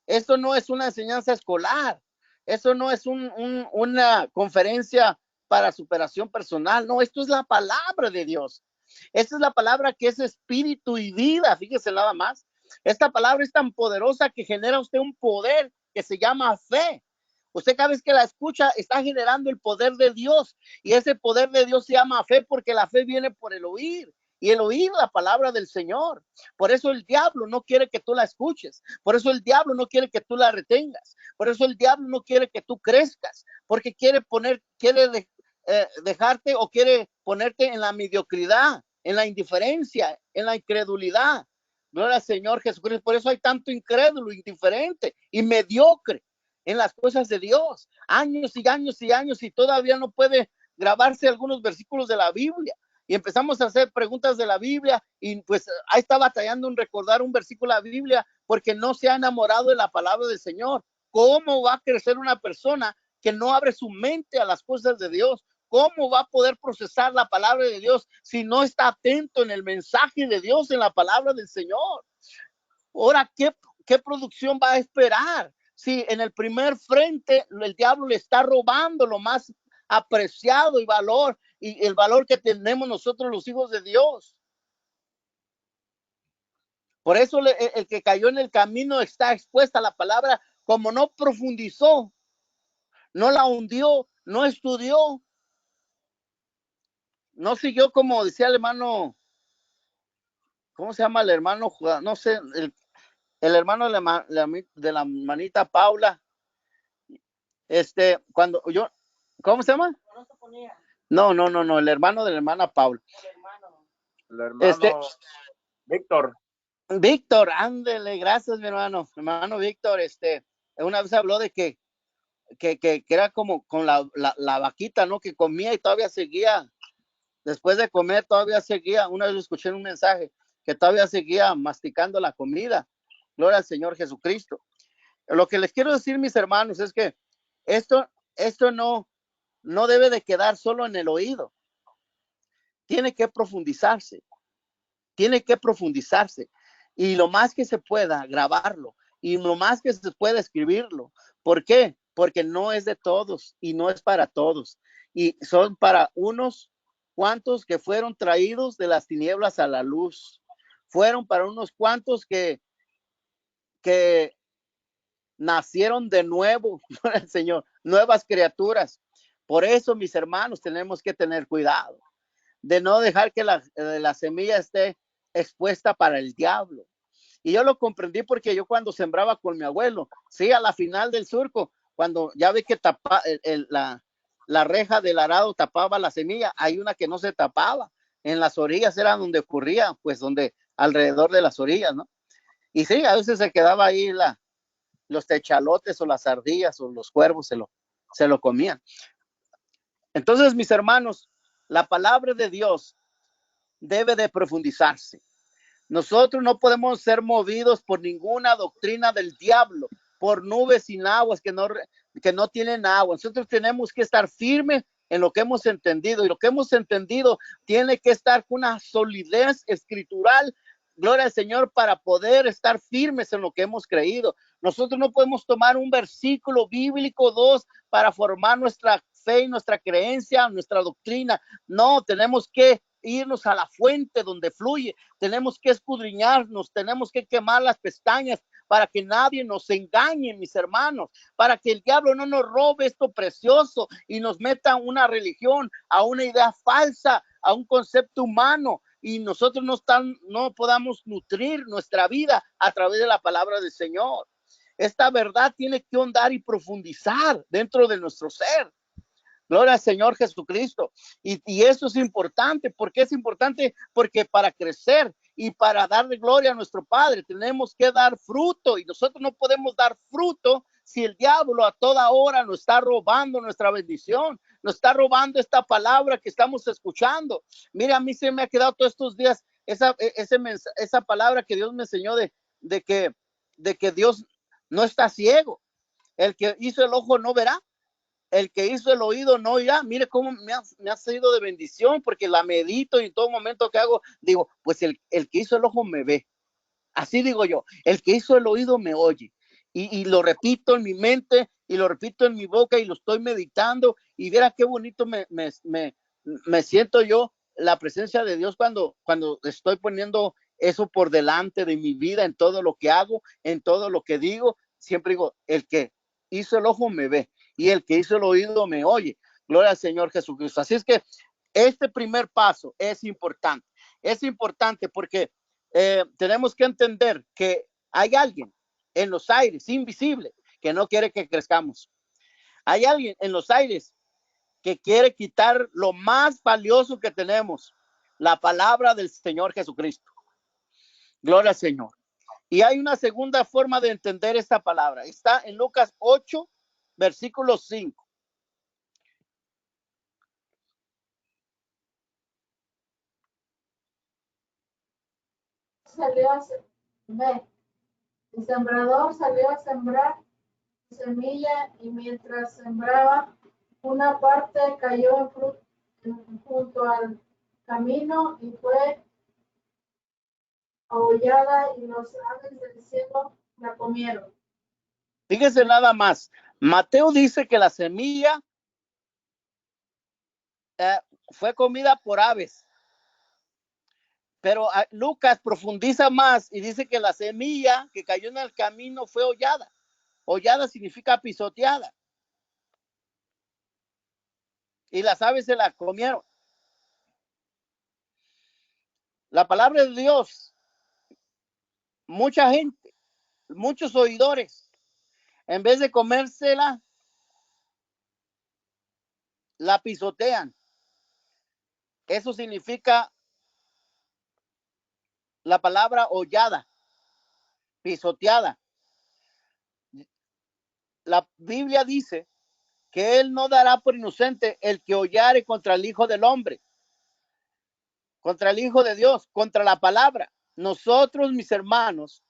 esto no es una enseñanza escolar, esto no es una conferencia para superación personal. No, esto es la palabra de Dios. Esta es la palabra que es espíritu y vida. Fíjese nada más. Esta palabra es tan poderosa que genera usted un poder que se llama fe. Usted cada vez que la escucha está generando el poder de Dios y ese poder de Dios se llama fe porque la fe viene por el oír. Y el oír la palabra del Señor. Por eso el diablo no quiere que tú la escuches. Por eso el diablo no quiere que tú la retengas. Por eso el diablo no quiere que tú crezcas. Porque quiere dejarte o quiere ponerte en la mediocridad, en la indiferencia, en la incredulidad. Gloria al Señor Jesucristo. Por eso hay tanto incrédulo, indiferente y mediocre en las cosas de Dios. Años y años y años y todavía no puede grabarse algunos versículos de la Biblia. Y empezamos a hacer preguntas de la Biblia y pues ahí está batallando en recordar un versículo de la Biblia porque no se ha enamorado de la palabra del Señor. ¿Cómo va a crecer una persona que no abre su mente a las cosas de Dios? ¿Cómo va a poder procesar la palabra de Dios si no está atento en el mensaje de Dios, en la palabra del Señor? Ahora, ¿qué producción va a esperar? Si en el primer frente el diablo le está robando lo más apreciado y valor, y el valor que tenemos nosotros los hijos de Dios. Por eso el que cayó en el camino está expuesta a la palabra, como no profundizó, no la hundió, no estudió, no siguió, como decía el hermano, ¿cómo se llama el hermano? No sé, el hermano de la manita Paula, cuando yo, ¿cómo se llama? No, el hermano de la hermana Paula. El hermano Víctor, ándele, gracias mi hermano Víctor, una vez habló de que era como con la vaquita, ¿no? Que comía y todavía seguía, después de comer todavía seguía, una vez escuché en un mensaje, que todavía seguía masticando la comida. Gloria al Señor Jesucristo. Lo que les quiero decir, mis hermanos, es que esto no debe de quedar solo en el oído. Tiene que profundizarse. Y lo más que se pueda grabarlo. Y lo más que se pueda escribirlo. ¿Por qué? Porque no es de todos y no es para todos. Y son para unos cuantos que fueron traídos de las tinieblas a la luz. Fueron para unos cuantos que nacieron de nuevo, el Señor, nuevas criaturas. Por eso, mis hermanos, tenemos que tener cuidado de no dejar que la semilla esté expuesta para el diablo. Y yo lo comprendí porque yo cuando sembraba con mi abuelo, sí, a la final del surco, cuando ya vi que la reja del arado tapaba la semilla, hay una que no se tapaba. En las orillas era donde ocurría, pues donde alrededor de las orillas, ¿no? Y sí, a veces se quedaba ahí los techalotes o las ardillas o los cuervos se lo comían. Entonces, mis hermanos, la palabra de Dios debe de profundizarse. Nosotros no podemos ser movidos por ninguna doctrina del diablo, por nubes sin aguas que no tienen agua. Nosotros tenemos que estar firmes en lo que hemos entendido, y lo que hemos entendido tiene que estar con una solidez escritural, gloria al Señor, para poder estar firmes en lo que hemos creído. Nosotros no podemos tomar un versículo bíblico, dos, para formar nuestra fe y nuestra creencia, nuestra doctrina. No, tenemos que irnos a la fuente donde fluye, tenemos que escudriñarnos, tenemos que quemar las pestañas para que nadie nos engañe, mis hermanos, para que el diablo no nos robe esto precioso y nos meta a una religión, a una idea falsa, a un concepto humano, y nosotros no podamos nutrir nuestra vida a través de la palabra del Señor. Esta verdad tiene que ahondar y profundizar dentro de nuestro ser. Gloria al Señor Jesucristo. Y eso es importante. ¿Por qué es importante? Porque para crecer y para darle gloria a nuestro Padre tenemos que dar fruto, y nosotros no podemos dar fruto si el diablo a toda hora nos está robando nuestra bendición, nos está robando esta palabra que estamos escuchando. Mira, a mí se me ha quedado todos estos días esa palabra que Dios me enseñó de que Dios no está ciego. El que hizo el ojo no verá, el que hizo el oído no oirá. Mire cómo me ha sido de bendición, porque la medito, y en todo momento que hago, digo, pues el que hizo el ojo me ve. Así digo yo, el que hizo el oído me oye. Y lo repito en mi mente, y lo repito en mi boca, y lo estoy meditando, y verá qué bonito me siento yo, la presencia de Dios, cuando estoy poniendo eso por delante de mi vida, en todo lo que hago, en todo lo que digo. Siempre digo, el que hizo el ojo me ve, y el que hizo el oído me oye. Gloria al Señor Jesucristo. Así es que este primer paso es importante. Es importante porque tenemos que entender que hay alguien en los aires, invisible, que no quiere que crezcamos. Hay alguien en los aires que quiere quitar lo más valioso que tenemos, la palabra del Señor Jesucristo. Gloria al Señor. Y hay una segunda forma de entender esta palabra. Está en Lucas 8, versículo 5. salió a sembrar semilla y mientras sembraba, una parte cayó junto al camino y fue aullada y los aves del cielo la comieron. Fíjese nada más. Mateo dice que la semilla fue comida por aves. Pero Lucas profundiza más y dice que la semilla que cayó en el camino fue hollada. Hollada significa pisoteada. Y las aves se la comieron. La palabra de Dios, mucha gente, muchos oidores, en vez de comérsela, la pisotean. Eso significa la palabra hollada, pisoteada. La Biblia dice que él no dará por inocente el que hollare contra el Hijo del Hombre, contra el Hijo de Dios, contra la palabra. Nosotros, mis hermanos,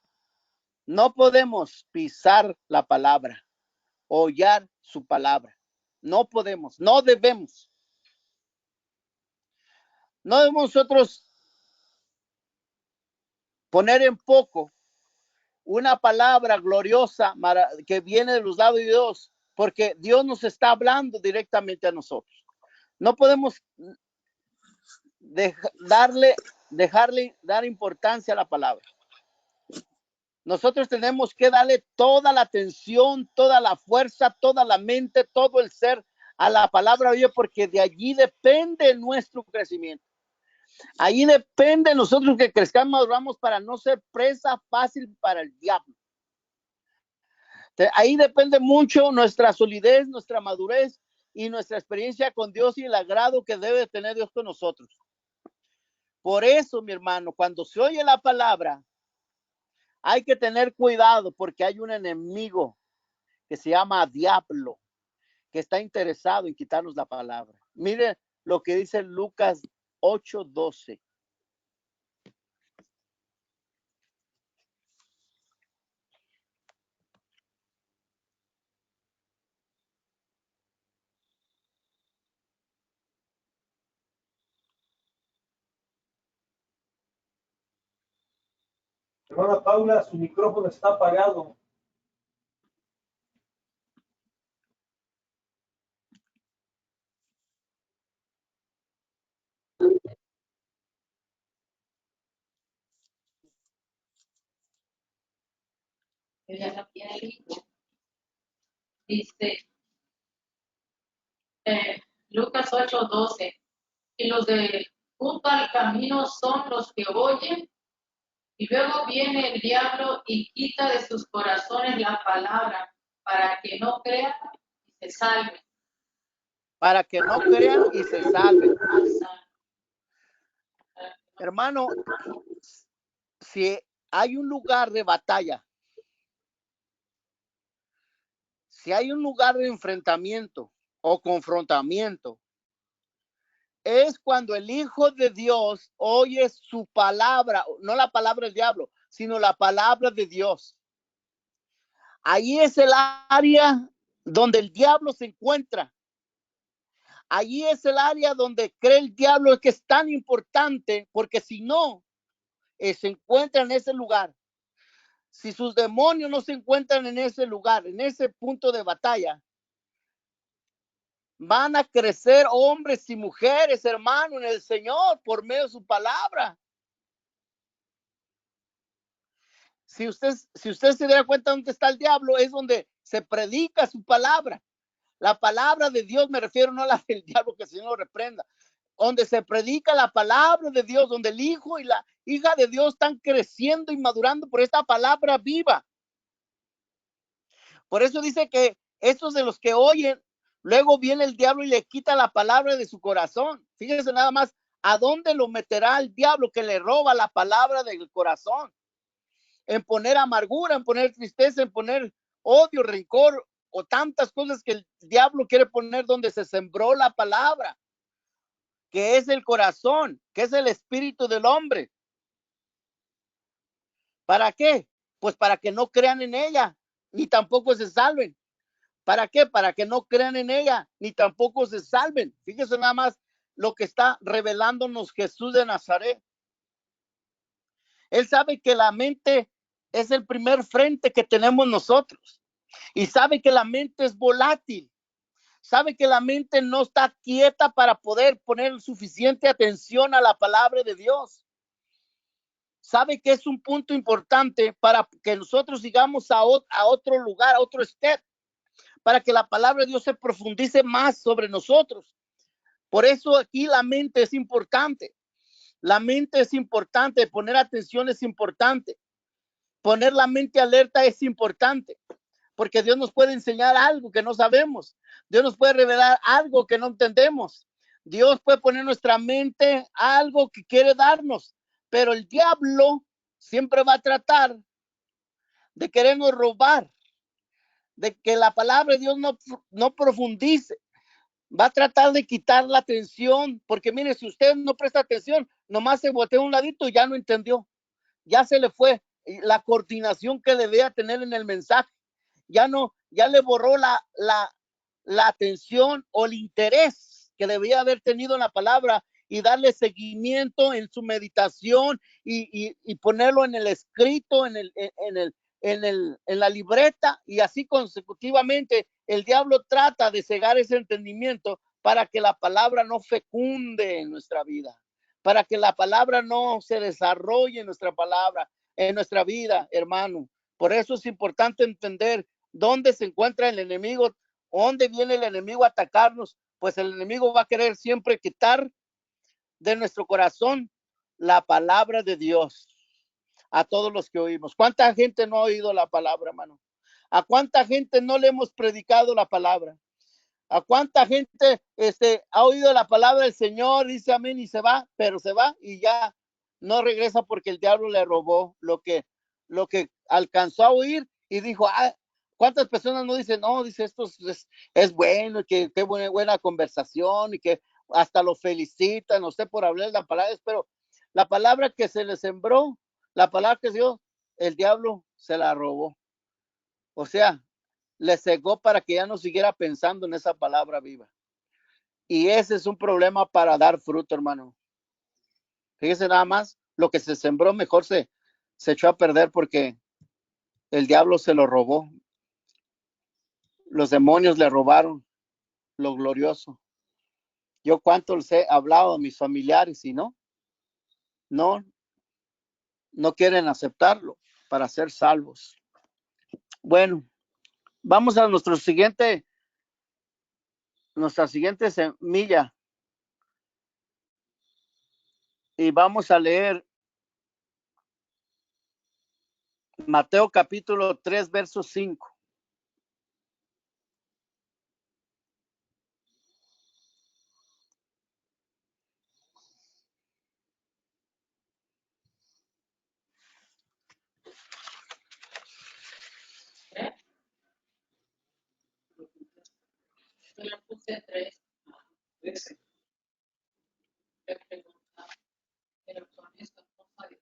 no podemos pisar la palabra, hollar su palabra. No podemos, no debemos. No debemos nosotros poner en poco una palabra gloriosa que viene de los lados de Dios, porque Dios nos está hablando directamente a nosotros. No podemos dejarle dar importancia a la palabra. Nosotros tenemos que darle toda la atención, toda la fuerza, toda la mente, todo el ser a la palabra de Dios, porque de allí depende nuestro crecimiento. Allí depende nosotros que crezcamos, vamos para no ser presa fácil para el diablo. Ahí depende mucho nuestra solidez, nuestra madurez y nuestra experiencia con Dios y el agrado que debe tener Dios con nosotros. Por eso, mi hermano, cuando se oye la palabra, hay que tener cuidado porque hay un enemigo que se llama diablo, que está interesado en quitarnos la palabra. Mire lo que dice Lucas 8:12. Hermana Paula, su micrófono está apagado. Ya no tiene libro. Dice Lucas 8:12. Y los de junto al camino son los que oyen, y luego viene el diablo y quita de sus corazones la palabra, para que no crean y se salven. Para que no crean y se salven. Hermano, si hay un lugar de batalla, si hay un lugar de enfrentamiento o confrontamiento, es cuando el Hijo de Dios oye su palabra, no la palabra del diablo, sino la palabra de Dios. Allí es el área donde el diablo se encuentra. Allí es el área donde cree el diablo que es tan importante, porque si no, se encuentra en ese lugar. Si sus demonios no se encuentran en ese lugar, en ese punto de batalla, van a crecer hombres y mujeres, hermano, en el Señor por medio de su palabra. Si usted se da cuenta dónde está el diablo, es donde se predica su palabra. La palabra de Dios, me refiero no a la del diablo, que el Señor lo reprenda. Donde se predica la palabra de Dios, donde el hijo y la hija de Dios están creciendo y madurando por esta palabra viva. Por eso dice que estos de los que oyen, luego viene el diablo y le quita la palabra de su corazón. Fíjense nada más, ¿a dónde lo meterá el diablo que le roba la palabra del corazón? En poner amargura, en poner tristeza, en poner odio, rencor o tantas cosas que el diablo quiere poner donde se sembró la palabra, que es el corazón, que es el espíritu del hombre. ¿Para qué? Pues para que no crean en ella, ni tampoco se salven. ¿Para qué? Para que no crean en ella, ni tampoco se salven. Fíjese nada más lo que está revelándonos Jesús de Nazaret. Él sabe que la mente es el primer frente que tenemos nosotros. Y sabe que la mente es volátil. Sabe que la mente no está quieta para poder poner suficiente atención a la palabra de Dios. Sabe que es un punto importante para que nosotros sigamos a otro lugar, a otro step, para que la palabra de Dios se profundice más sobre nosotros. Por eso aquí la mente es importante. La mente es importante, poner atención es importante. Poner la mente alerta es importante, porque Dios nos puede enseñar algo que no sabemos. Dios nos puede revelar algo que no entendemos. Dios puede poner en nuestra mente algo que quiere darnos, pero el diablo siempre va a tratar de querernos robar, de que la palabra de Dios no profundice. Va a tratar de quitar la atención, porque mire, si usted no presta atención, nomás se voltea a un ladito y ya no entendió. Ya se le fue la coordinación que debía tener en el mensaje. Ya le borró la atención o el interés que debía haber tenido en la palabra y darle seguimiento en su meditación y ponerlo en el escrito, en la libreta, y así consecutivamente. El diablo trata de cegar ese entendimiento para que la palabra no fecunde en nuestra vida, para que la palabra no se desarrolle en nuestra vida, hermano. Por eso es importante entender dónde se encuentra el enemigo, dónde viene el enemigo a atacarnos. Pues el enemigo va a querer siempre quitar de nuestro corazón la palabra de Dios a todos los que oímos. ¿Cuánta gente no ha oído la palabra, hermano? ¿A cuánta gente no le hemos predicado la palabra? ¿A cuánta gente ha oído la palabra del Señor, dice amén y se va, pero se va y ya no regresa porque el diablo le robó lo que alcanzó a oír y dijo, ¿cuántas personas no dicen, no, dice, esto es bueno, que qué buena conversación y que hasta lo felicitan, no sé, por hablar la palabra, pero la palabra que se le sembró, la palabra que se dio, el diablo se la robó. O sea, le cegó para que ya no siguiera pensando en esa palabra viva. Y ese es un problema para dar fruto, hermano. Fíjese nada más, lo que se sembró mejor se echó a perder porque el diablo se lo robó. Los demonios le robaron lo glorioso. Yo cuánto les he hablado a mis familiares y no quieren aceptarlo para ser salvos. Bueno, vamos a nuestra siguiente semilla. Y vamos a leer Mateo capítulo 3, verso 5. Yo le puse 3. 13. Pero con esta cosa de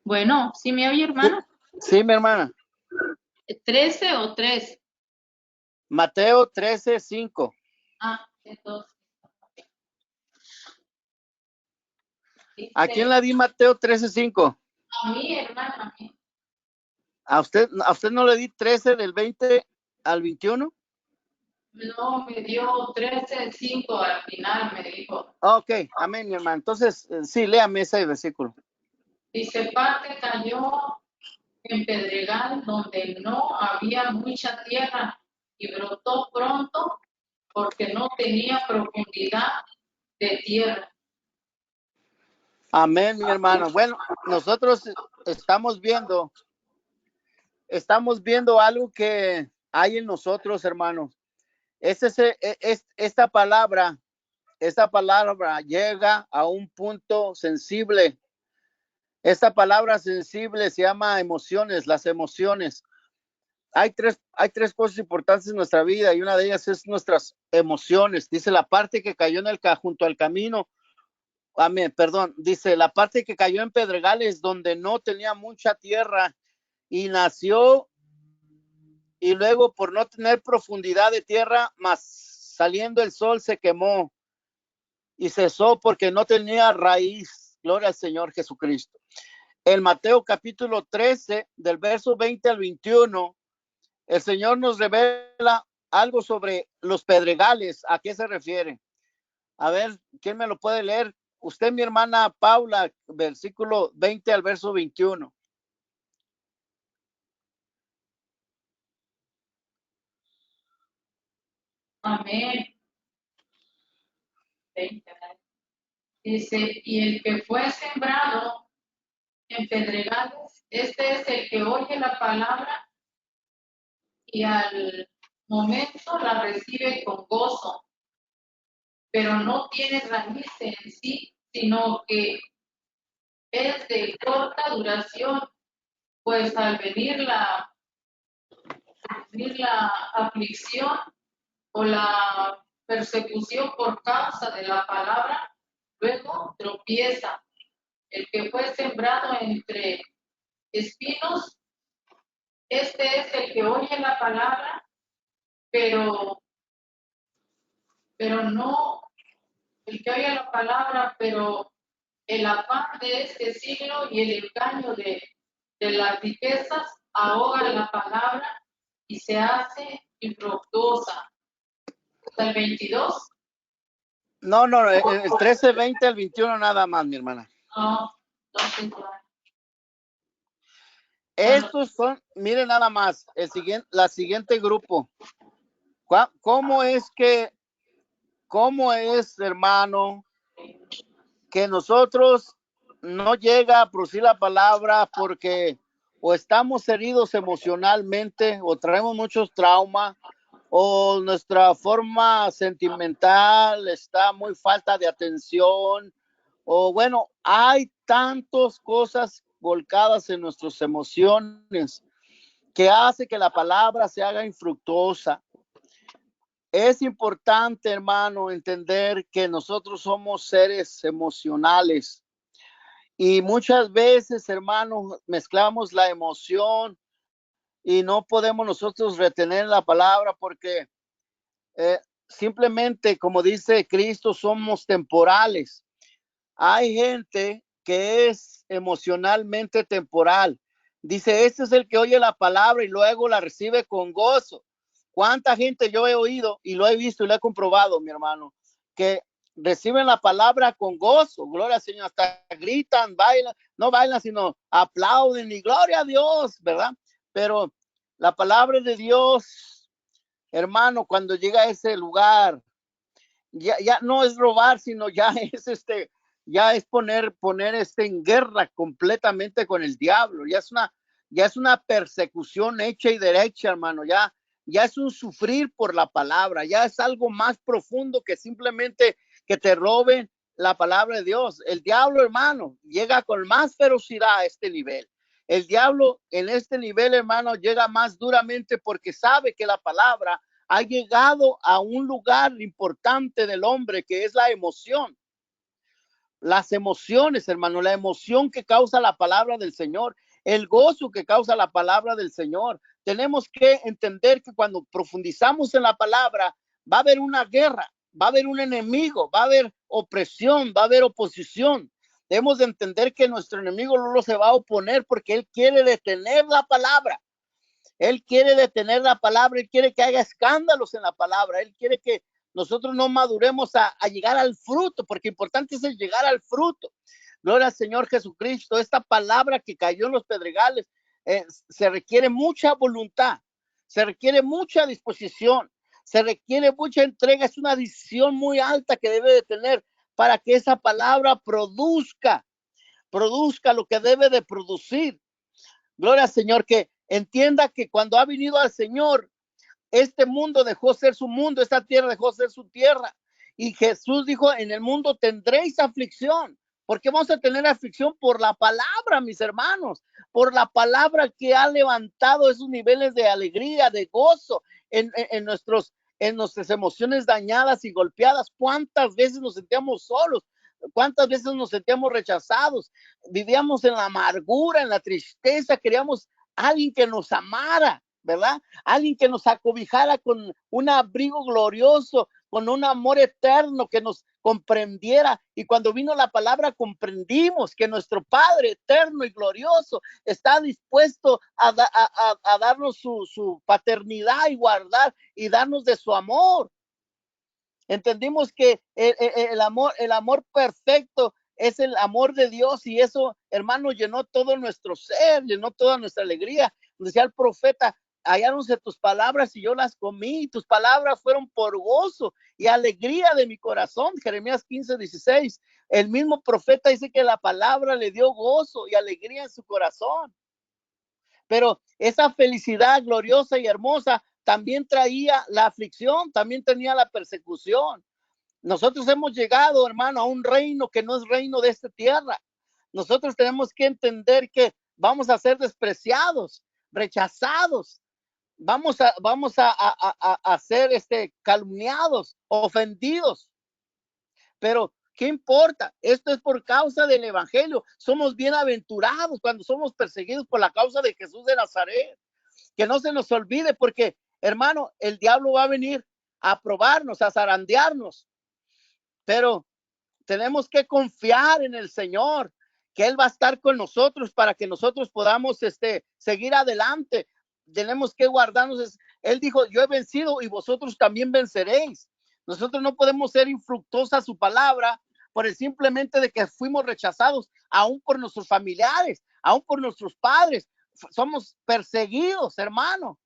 Bueno, ¿sí me oye, hermano? Sí, mi hermana. 13 o 3. Mateo 13, 5. Entonces. ¿A quién le di Mateo 13, 5? A mí, hermano, a mí. ¿A usted no le di 13 del 20 al 21? No, me dio 13, 5 al final, me dijo. Ok, amén, mi hermano. Entonces, sí, léame ese versículo. Dice, parte cayó en pedregal donde no había mucha tierra y brotó pronto porque no tenía profundidad de tierra. Amén, mi hermano. Bueno, nosotros estamos viendo algo que hay en nosotros, hermano. Esta palabra llega a un punto sensible. Esta palabra sensible se llama emociones, las emociones. hay tres cosas importantes en nuestra vida y una de ellas es nuestras emociones. Dice la parte que cayó junto al camino. Amén, perdón. Dice la parte que cayó en pedregales donde no tenía mucha tierra y nació y luego por no tener profundidad de tierra, mas saliendo el sol se quemó y cesó porque no tenía raíz. Gloria al Señor Jesucristo. En Mateo capítulo 13, del verso 20 al 21, el Señor nos revela algo sobre los pedregales. ¿A qué se refiere? A ver, ¿quién me lo puede leer? Usted, mi hermana Paula, versículo 20 al verso 21. Amén. Dice, y el que fue sembrado en pedregales, este es el que oye la palabra y al momento la recibe con gozo, pero no tiene raíz en sí, sino que es de corta duración, pues al venir la aflicción o la persecución por causa de la palabra, luego tropieza. El que fue sembrado entre espinos, este es el que oye la palabra, pero no, el que oye la palabra, pero el afán de este siglo y el engaño de las riquezas ahoga la palabra y se hace infructuosa. ¿Hasta el 22? No, el 13, 20 al 21 nada más, mi hermana. No. Estos son, miren nada más, la siguiente grupo. ¿Cómo es, hermano, que nosotros no llega a producir la palabra porque o estamos heridos emocionalmente o traemos muchos traumas o nuestra forma sentimental está muy falta de atención o bueno, hay tantas cosas volcadas en nuestras emociones que hace que la palabra se haga infructuosa. Es importante, hermano, entender que nosotros somos seres emocionales y muchas veces, hermano, mezclamos la emoción y no podemos nosotros retener la palabra porque simplemente, como dice Cristo, somos temporales. Hay gente que es emocionalmente temporal. Dice, este es el que oye la palabra y luego la recibe con gozo. ¿Cuánta gente yo he oído y lo he visto y lo he comprobado, mi hermano, que reciben la palabra con gozo? Gloria al Señor, hasta gritan, bailan, no bailan, sino aplauden y gloria a Dios, ¿verdad? Pero la palabra de Dios, hermano, cuando llega a ese lugar, ya no es robar, sino ya es poner en guerra completamente con el diablo. Ya es una persecución hecha y derecha, hermano. Ya es un sufrir por la palabra. Ya es algo más profundo que simplemente que te roben la palabra de Dios. El diablo, hermano, llega con más ferocidad a este nivel. El diablo en este nivel, hermano, llega más duramente porque sabe que la palabra ha llegado a un lugar importante del hombre que es la emoción. Las emociones, hermano, la emoción que causa la palabra del Señor, el gozo que causa la palabra del Señor. Tenemos que entender que cuando profundizamos en la palabra, va a haber una guerra, va a haber un enemigo, va a haber opresión, va a haber oposición. Debemos de entender que nuestro enemigo no se va a oponer porque él quiere detener la palabra. Él quiere detener la palabra, él quiere que haya escándalos en la palabra, él quiere que nosotros no maduremos a llegar al fruto, porque importante es el llegar al fruto. Gloria al Señor Jesucristo. Esta palabra que cayó en los pedregales, se requiere mucha voluntad, se requiere mucha disposición, se requiere mucha entrega, es una decisión muy alta que debe de tener para que esa palabra produzca lo que debe de producir. Gloria al Señor, que entienda que cuando ha venido al Señor, este mundo dejó ser su mundo, esta tierra dejó ser su tierra. Y Jesús dijo, en el mundo tendréis aflicción. ¿Por qué vamos a tener aflicción? Por la palabra, mis hermanos, por la palabra que ha levantado esos niveles de alegría, de gozo en nuestras emociones dañadas y golpeadas. ¿Cuántas veces nos sentíamos solos? ¿Cuántas veces nos sentíamos rechazados? Vivíamos en la amargura, en la tristeza, queríamos a alguien que nos amara, ¿verdad? Alguien que nos acobijara con un abrigo glorioso, con un amor eterno, que nos comprendiera. Y cuando vino la palabra, comprendimos que nuestro Padre eterno y glorioso está dispuesto a darnos su paternidad y guardar y darnos de su amor. Entendimos que el amor perfecto es el amor de Dios, y eso, hermano, llenó todo nuestro ser, llenó toda nuestra alegría. Decía el profeta: halláronse tus palabras y yo las comí, tus palabras fueron por gozo y alegría de mi corazón. Jeremías 15:16. El mismo profeta dice que la palabra le dio gozo y alegría en su corazón. Pero esa felicidad gloriosa y hermosa también traía la aflicción, también tenía la persecución. Nosotros hemos llegado, hermano, a un reino que no es reino de esta tierra. Nosotros tenemos que entender que vamos a ser despreciados, rechazados, vamos a ser calumniados, ofendidos. Pero ¿qué importa? Esto es por causa del evangelio. Somos bienaventurados cuando somos perseguidos por la causa de Jesús de Nazaret. Que no se nos olvide, porque, hermano, el diablo va a venir a probarnos, a zarandearnos. Pero tenemos que confiar en el Señor, que Él va a estar con nosotros para que nosotros podamos seguir adelante. Tenemos que guardarnos. Él dijo: yo he vencido y vosotros también venceréis. Nosotros no podemos ser infructuosa su palabra por el simplemente de que fuimos rechazados, aún por nuestros familiares, aún por nuestros padres. Somos perseguidos, hermano.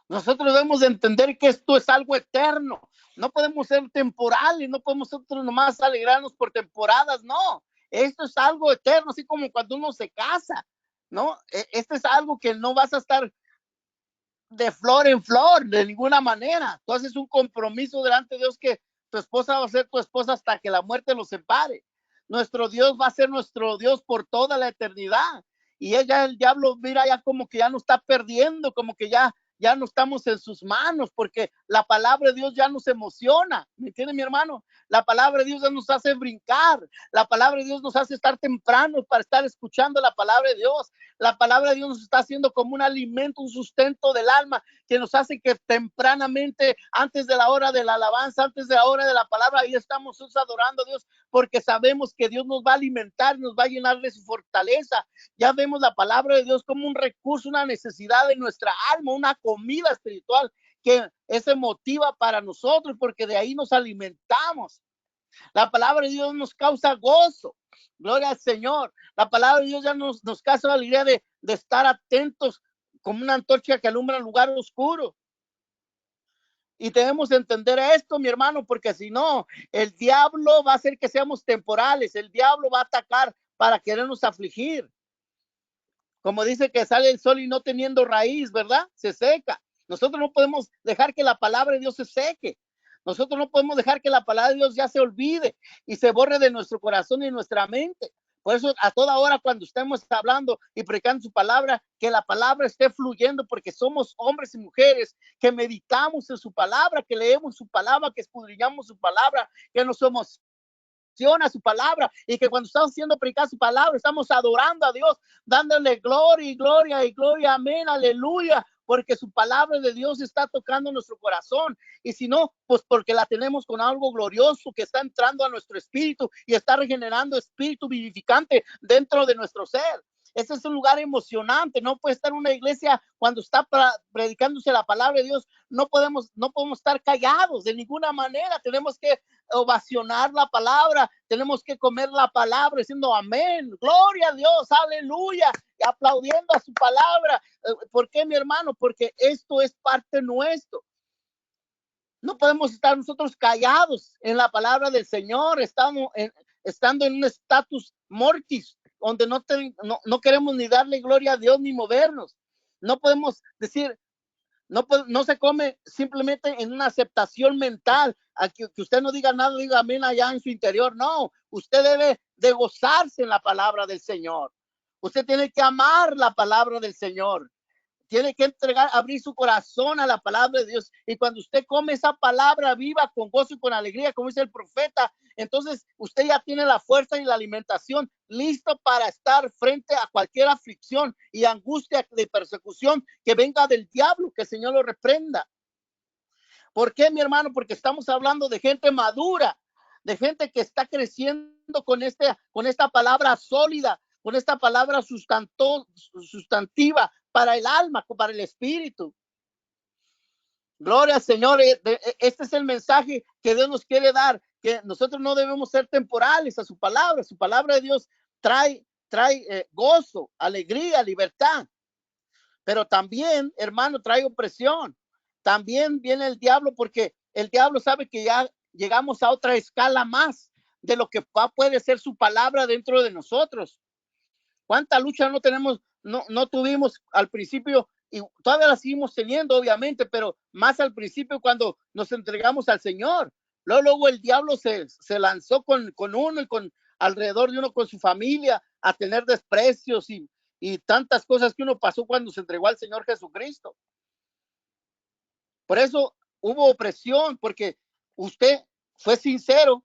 Nosotros debemos de entender que esto es algo eterno. No podemos ser temporales, no podemos nosotros nomás alegrarnos por temporadas, no. Esto es algo eterno, así como cuando uno se casa, ¿no? Esto es algo que no vas a estar de flor en flor, de ninguna manera. Tú haces un compromiso delante de Dios que tu esposa va a ser tu esposa hasta que la muerte los separe. Nuestro Dios va a ser nuestro Dios por toda la eternidad. Y el diablo, mira, ya como que ya nos está perdiendo, como que ya no estamos en sus manos, porque la palabra de Dios ya nos emociona. ¿Me entiende, mi hermano? La palabra de Dios ya nos hace brincar. La palabra de Dios nos hace estar temprano para estar escuchando la palabra de Dios. La palabra de Dios nos está haciendo como un alimento, un sustento del alma, que nos hace que tempranamente, antes de la hora de la alabanza, antes de la hora de la palabra, ahí estamos adorando a Dios, porque sabemos que Dios nos va a alimentar, nos va a llenar de su fortaleza. Ya vemos la palabra de Dios como un recurso, una necesidad de nuestra alma, una comida espiritual que es emotiva para nosotros, porque de ahí nos alimentamos. La palabra de Dios nos causa gozo. Gloria al Señor. La palabra de Dios ya nos causa la alegría de estar atentos como una antorcha que alumbra un lugar oscuro. Y debemos entender esto, mi hermano, porque si no, el diablo va a hacer que seamos temporales. El diablo va a atacar para querernos afligir. Como dice que sale el sol y no teniendo raíz, ¿verdad? Se seca. Nosotros no podemos dejar que la palabra de Dios se seque. Nosotros no podemos dejar que la palabra de Dios ya se olvide y se borre de nuestro corazón y nuestra mente. Por eso, a toda hora, cuando estemos hablando y predicando su palabra, que la palabra esté fluyendo, porque somos hombres y mujeres que meditamos en su palabra, que leemos su palabra, que escudriñamos su palabra, que nos somos a su palabra, y que cuando estamos haciendo predicar su palabra, estamos adorando a Dios, dándole gloria y gloria y gloria, amén, aleluya, porque su palabra de Dios está tocando nuestro corazón. Y si no, pues porque la tenemos con algo glorioso que está entrando a nuestro espíritu y está regenerando espíritu vivificante dentro de nuestro ser. Ese es un lugar emocionante. No puede estar una iglesia cuando está predicándose la palabra de Dios. No podemos estar callados de ninguna manera. Tenemos que ovacionar la palabra. Tenemos que comer la palabra diciendo amén, gloria a Dios, aleluya, y aplaudiendo a su palabra. ¿Por qué, mi hermano? Porque esto es parte nuestro. No podemos estar nosotros callados en la palabra del Señor, estando en un status mortis, donde no queremos ni darle gloria a Dios ni movernos. No podemos decir, No se come simplemente en una aceptación mental, a que usted no diga nada, diga amén allá en su interior. No, usted debe de gozarse en la palabra del Señor. Usted tiene que amar la palabra del Señor. Tiene que abrir su corazón a la palabra de Dios. Y cuando usted come esa palabra viva con gozo y con alegría, como dice el profeta, entonces usted ya tiene la fuerza y la alimentación listo para estar frente a cualquier aflicción y angustia de persecución que venga del diablo, que el Señor lo reprenda. ¿Por qué, mi hermano? Porque estamos hablando de gente madura, de gente que está creciendo con esta palabra sólida, con esta palabra sustantiva para el alma, para el espíritu. Gloria al Señor. Este es el mensaje que Dios nos quiere dar, que nosotros no debemos ser temporales a su palabra. Su palabra de Dios trae gozo, alegría, libertad. Pero también, hermano, trae opresión. También viene el diablo, porque el diablo sabe que ya llegamos a otra escala más de lo que puede ser su palabra dentro de nosotros. ¿Cuánta lucha no tuvimos al principio? Y todavía la seguimos teniendo, obviamente, pero más al principio cuando nos entregamos al Señor. Luego el diablo se lanzó con uno y alrededor de uno, con su familia, a tener desprecios y tantas cosas que uno pasó cuando se entregó al Señor Jesucristo. Por eso hubo opresión, porque usted fue sincero,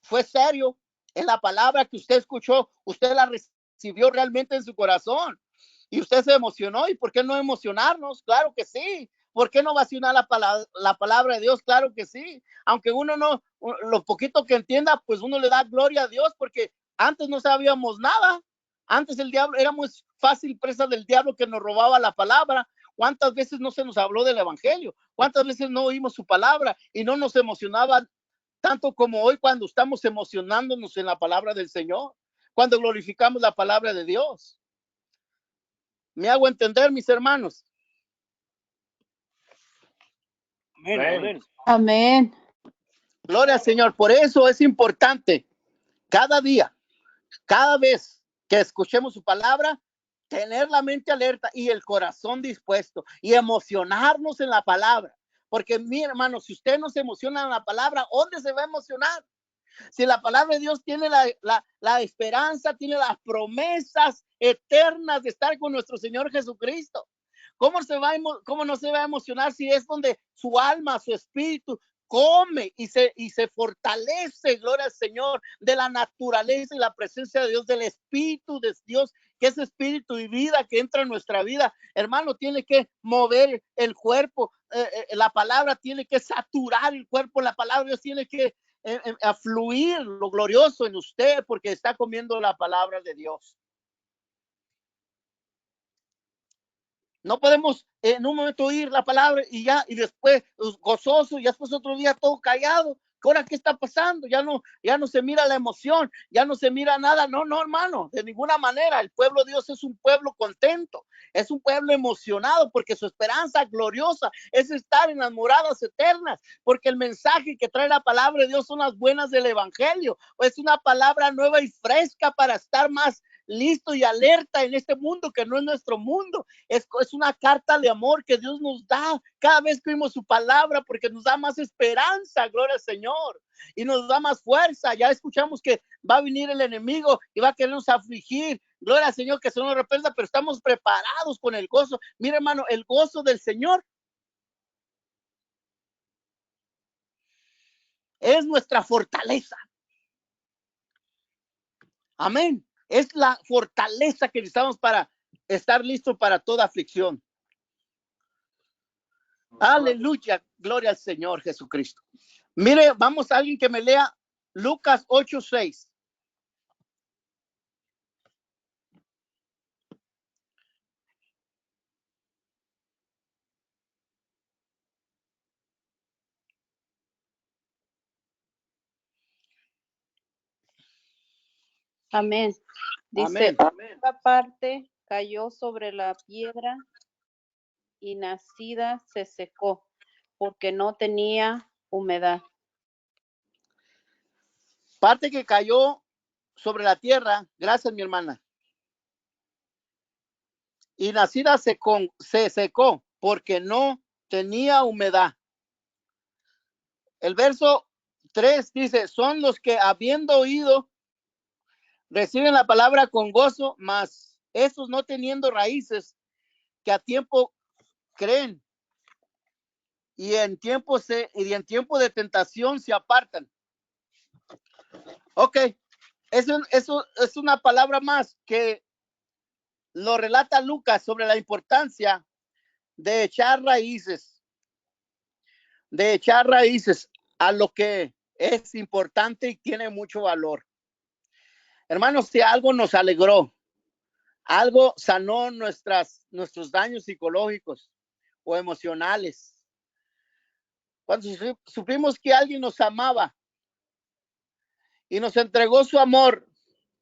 fue serio en la palabra que usted escuchó, usted la recibió realmente en su corazón y usted se emocionó. ¿Y por qué no emocionarnos? Claro que sí. ¿Por qué no vacinar la palabra de Dios? Claro que sí. Aunque uno no, lo poquito que entienda, pues uno le da gloria a Dios, porque antes no sabíamos nada. Antes el diablo, era muy fácil presa del diablo, que nos robaba la palabra. ¿Cuántas veces no se nos habló del evangelio? ¿Cuántas veces no oímos su palabra y no nos emocionaba tanto como hoy, cuando estamos emocionándonos en la palabra del Señor, cuando glorificamos la palabra de Dios? ¿Me hago entender, mis hermanos? Amén, amén. Amén. Gloria al Señor. Por eso es importante cada día, cada vez que escuchemos su palabra, tener la mente alerta y el corazón dispuesto y emocionarnos en la palabra. Porque, mi hermano, si usted no se emociona en la palabra, ¿dónde se va a emocionar? Si la palabra de Dios tiene la esperanza, tiene las promesas eternas de estar con nuestro Señor Jesucristo, ¿cómo no se va a emocionar si es donde su alma, su espíritu come y se fortalece, gloria al Señor, de la naturaleza y la presencia de Dios, del espíritu de Dios, que es espíritu y vida que entra en nuestra vida? Hermano, tiene que mover el cuerpo, la palabra tiene que saturar el cuerpo, la palabra de Dios tiene que a fluir lo glorioso en usted, porque está comiendo la palabra de Dios. No podemos en un momento oír la palabra y después gozoso, y después otro día todo callado. ¿Ahora qué está pasando? Ya no se mira la emoción, ya no se mira nada. No, hermano, de ninguna manera. El pueblo de Dios es un pueblo contento, es un pueblo emocionado, porque su esperanza gloriosa es estar en las moradas eternas, porque el mensaje que trae la palabra de Dios son las buenas del evangelio. Es una palabra nueva y fresca para estar más listo y alerta en este mundo que no es nuestro mundo. Es una carta de amor que Dios nos da cada vez que oímos su palabra, porque nos da más esperanza, gloria al Señor, y nos da más fuerza. Ya escuchamos que va a venir el enemigo y va a querernos afligir, gloria al Señor, que se nos reprenda, pero estamos preparados con el gozo. Mira, hermano, el gozo del Señor es nuestra fortaleza. Amén. Es la fortaleza que necesitamos para estar listos para toda aflicción. Aleluya, gloria al Señor Jesucristo. Mire, vamos a alguien que me lea Lucas 8:6. Amén. Dice, otra parte cayó sobre la piedra y nacida se secó, porque no tenía humedad. Parte que cayó sobre la tierra, gracias mi hermana, y nacida se secó, porque no tenía humedad. El verso 3 dice, son los que habiendo oído, reciben la palabra con gozo, mas esos no teniendo raíces, que a tiempo creen, y en tiempo de tentación se apartan. Ok, eso es una palabra más que lo relata Lucas sobre la importancia de echar raíces a lo que es importante y tiene mucho valor. Hermanos, si algo nos alegró, algo sanó nuestros daños psicológicos o emocionales, cuando supimos que alguien nos amaba y nos entregó su amor,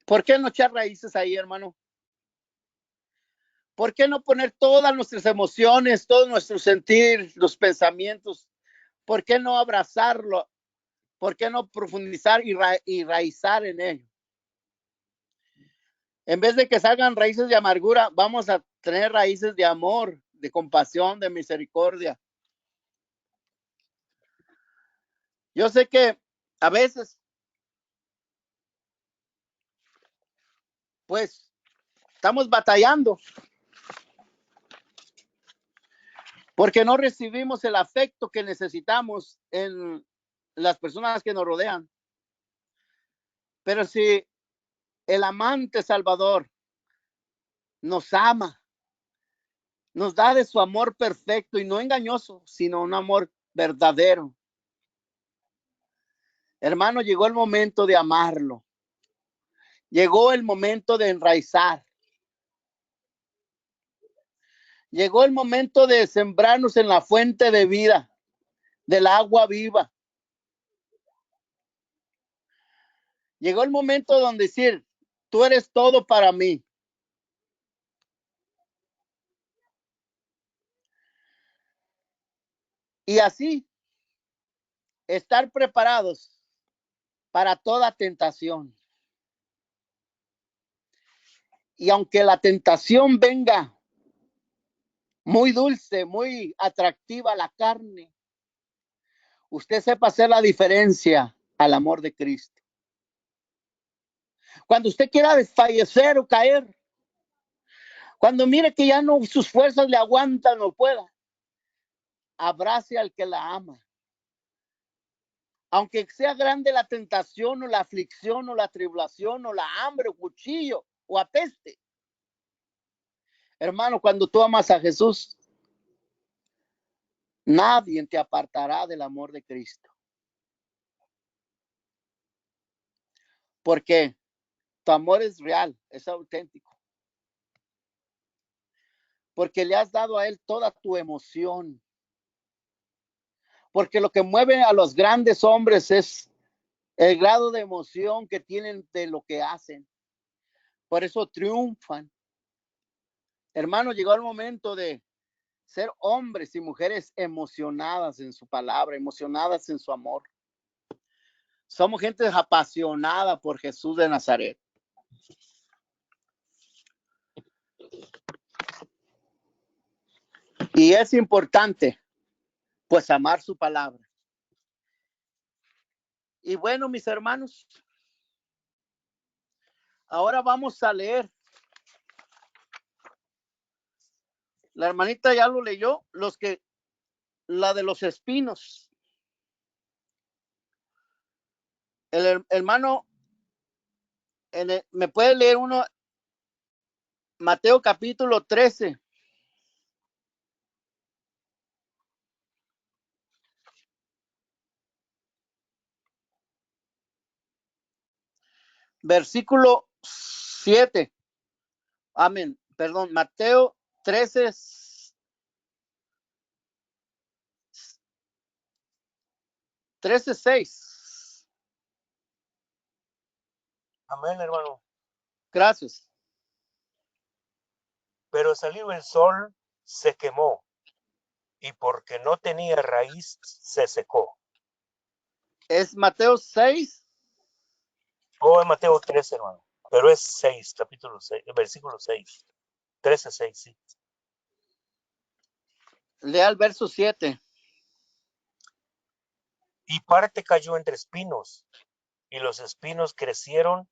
¿por qué no echar raíces ahí, hermano? ¿Por qué no poner todas nuestras emociones, todo nuestro sentir, los pensamientos? ¿Por qué no abrazarlo? ¿Por qué no profundizar y raizar en ello? En vez de que salgan raíces de amargura, vamos a tener raíces de amor, de compasión, de misericordia. Yo sé que a veces, pues, estamos batallando porque no recibimos el afecto que necesitamos en las personas que nos rodean. Pero si el amante Salvador nos ama, nos da de su amor perfecto y no engañoso, sino un amor verdadero. Hermano, llegó el momento de amarlo. Llegó el momento de enraizar. Llegó el momento de sembrarnos en la fuente de vida, del agua viva. Llegó el momento donde decir, tú eres todo para mí. Y así, estar preparados para toda tentación. Y aunque la tentación venga muy dulce, muy atractiva a la carne, usted sepa hacer la diferencia al amor de Cristo. Cuando usted quiera desfallecer o caer, cuando mire que ya no sus fuerzas le aguantan o pueda, abrace al que la ama. Aunque sea grande la tentación o la aflicción o la tribulación o la hambre o cuchillo o apeste. Hermano, cuando tú amas a Jesús, nadie te apartará del amor de Cristo. Porque tu amor es real, es auténtico. Porque le has dado a Él toda tu emoción. Porque lo que mueve a los grandes hombres es el grado de emoción que tienen de lo que hacen. Por eso triunfan. Hermano, llegó el momento de ser hombres y mujeres emocionadas en su palabra, emocionadas en su amor. Somos gente apasionada por Jesús de Nazaret. Y es importante, pues, amar su palabra. Y bueno, mis hermanos, ahora vamos a leer. La hermanita ya lo leyó, la de los espinos. El hermano, ¿me puede leer uno? Mateo capítulo 13. Versículo 7. Amén. Perdón, Mateo 13. 13:6. Amén, hermano. Gracias. Pero salió el sol, se quemó, y porque no tenía raíz, se secó. Es Mateo 6. O en Mateo 13, hermano. Pero es 6, capítulo 6, versículo 6. 13:6, sí. Lea el verso 7. Y parte cayó entre espinos, y los espinos crecieron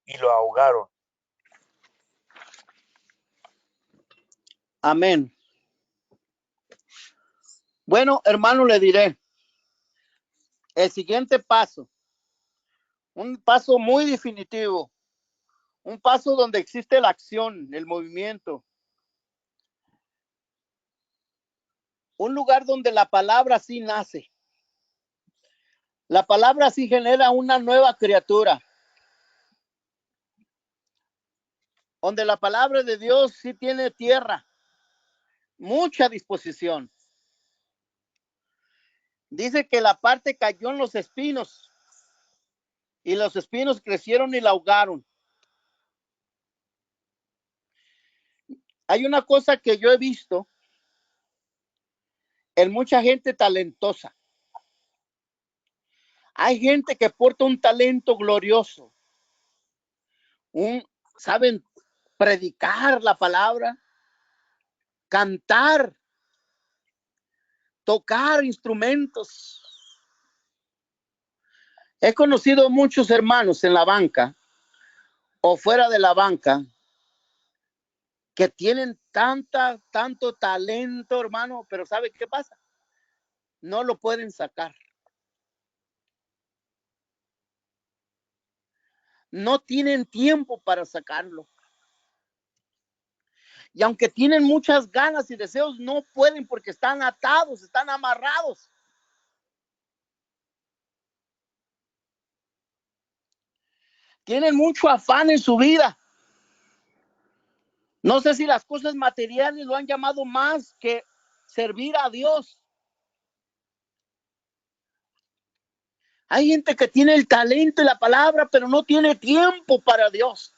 y lo ahogaron. Amén. Bueno, hermano, le diré, el siguiente paso, un paso muy definitivo, un paso donde existe la acción, el movimiento, un lugar donde la palabra sí nace, la palabra sí genera una nueva criatura, donde la palabra de Dios sí tiene tierra, mucha disposición. Dice que la parte cayó en los espinos y los espinos crecieron y la ahogaron. Hay una cosa que yo he visto en mucha gente talentosa. Hay gente que porta un talento glorioso, saben predicar la palabra, cantar, tocar instrumentos. He conocido muchos hermanos en la banca o fuera de la banca que tienen tanto talento, hermano, pero ¿sabe qué pasa? No lo pueden sacar. No tienen tiempo para sacarlo. Y aunque tienen muchas ganas y deseos, no pueden porque están atados, están amarrados. Tienen mucho afán en su vida. No sé si las cosas materiales lo han llamado más que servir a Dios. Hay gente que tiene el talento y la palabra, pero no tiene tiempo para Dios.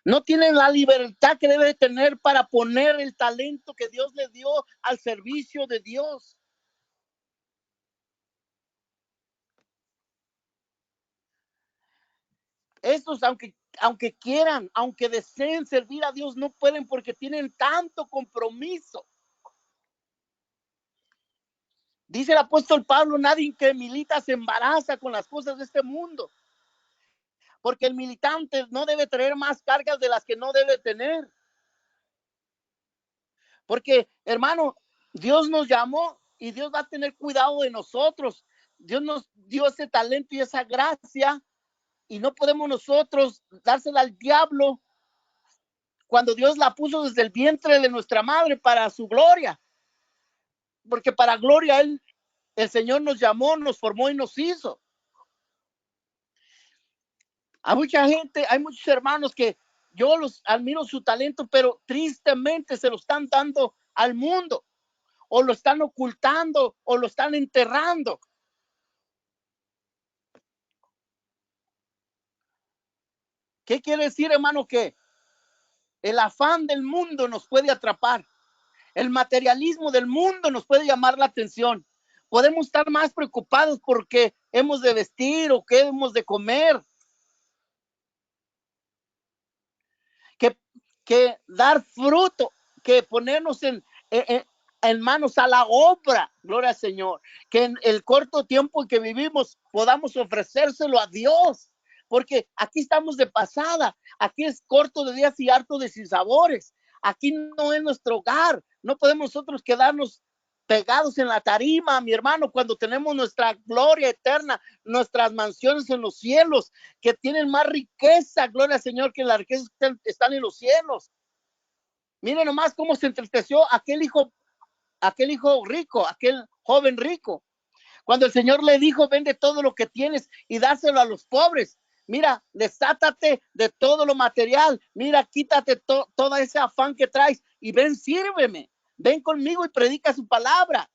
No tienen la libertad que debe tener para poner el talento que Dios le dio al servicio de Dios. Estos, aunque quieran, aunque deseen servir a Dios, no pueden porque tienen tanto compromiso. Dice el apóstol Pablo, nadie que milita se embaraza con las cosas de este mundo. Porque el militante no debe traer más cargas de las que no debe tener. Porque, hermano, Dios nos llamó y Dios va a tener cuidado de nosotros. Dios nos dio ese talento y esa gracia y no podemos nosotros dársela al diablo cuando Dios la puso desde el vientre de nuestra madre para su gloria. Porque para gloria el Señor nos llamó, nos formó y nos hizo. Hay mucha gente, hay muchos hermanos que yo los admiro su talento, pero tristemente se lo están dando al mundo, o lo están ocultando, o lo están enterrando. ¿Qué quiere decir, hermano? Que el afán del mundo nos puede atrapar. El materialismo del mundo nos puede llamar la atención. Podemos estar más preocupados porque hemos de vestir o qué hemos de comer. Que dar fruto, que ponernos en manos a la obra, gloria al Señor, que en el corto tiempo que vivimos podamos ofrecérselo a Dios, porque aquí estamos de pasada, aquí es corto de días y harto de sinsabores, aquí no es nuestro hogar, no podemos nosotros quedarnos pegados en la tarima, mi hermano, cuando tenemos nuestra gloria eterna, nuestras mansiones en los cielos, que tienen más riqueza, gloria al Señor, que las riquezas que están en los cielos. Miren nomás cómo se entristeció aquel hijo rico, aquel joven rico, cuando el Señor le dijo, vende todo lo que tienes y dáselo a los pobres. Mira, desátate de todo lo material. Mira, quítate todo ese afán que traes y ven, sírveme. Ven conmigo y predica su palabra.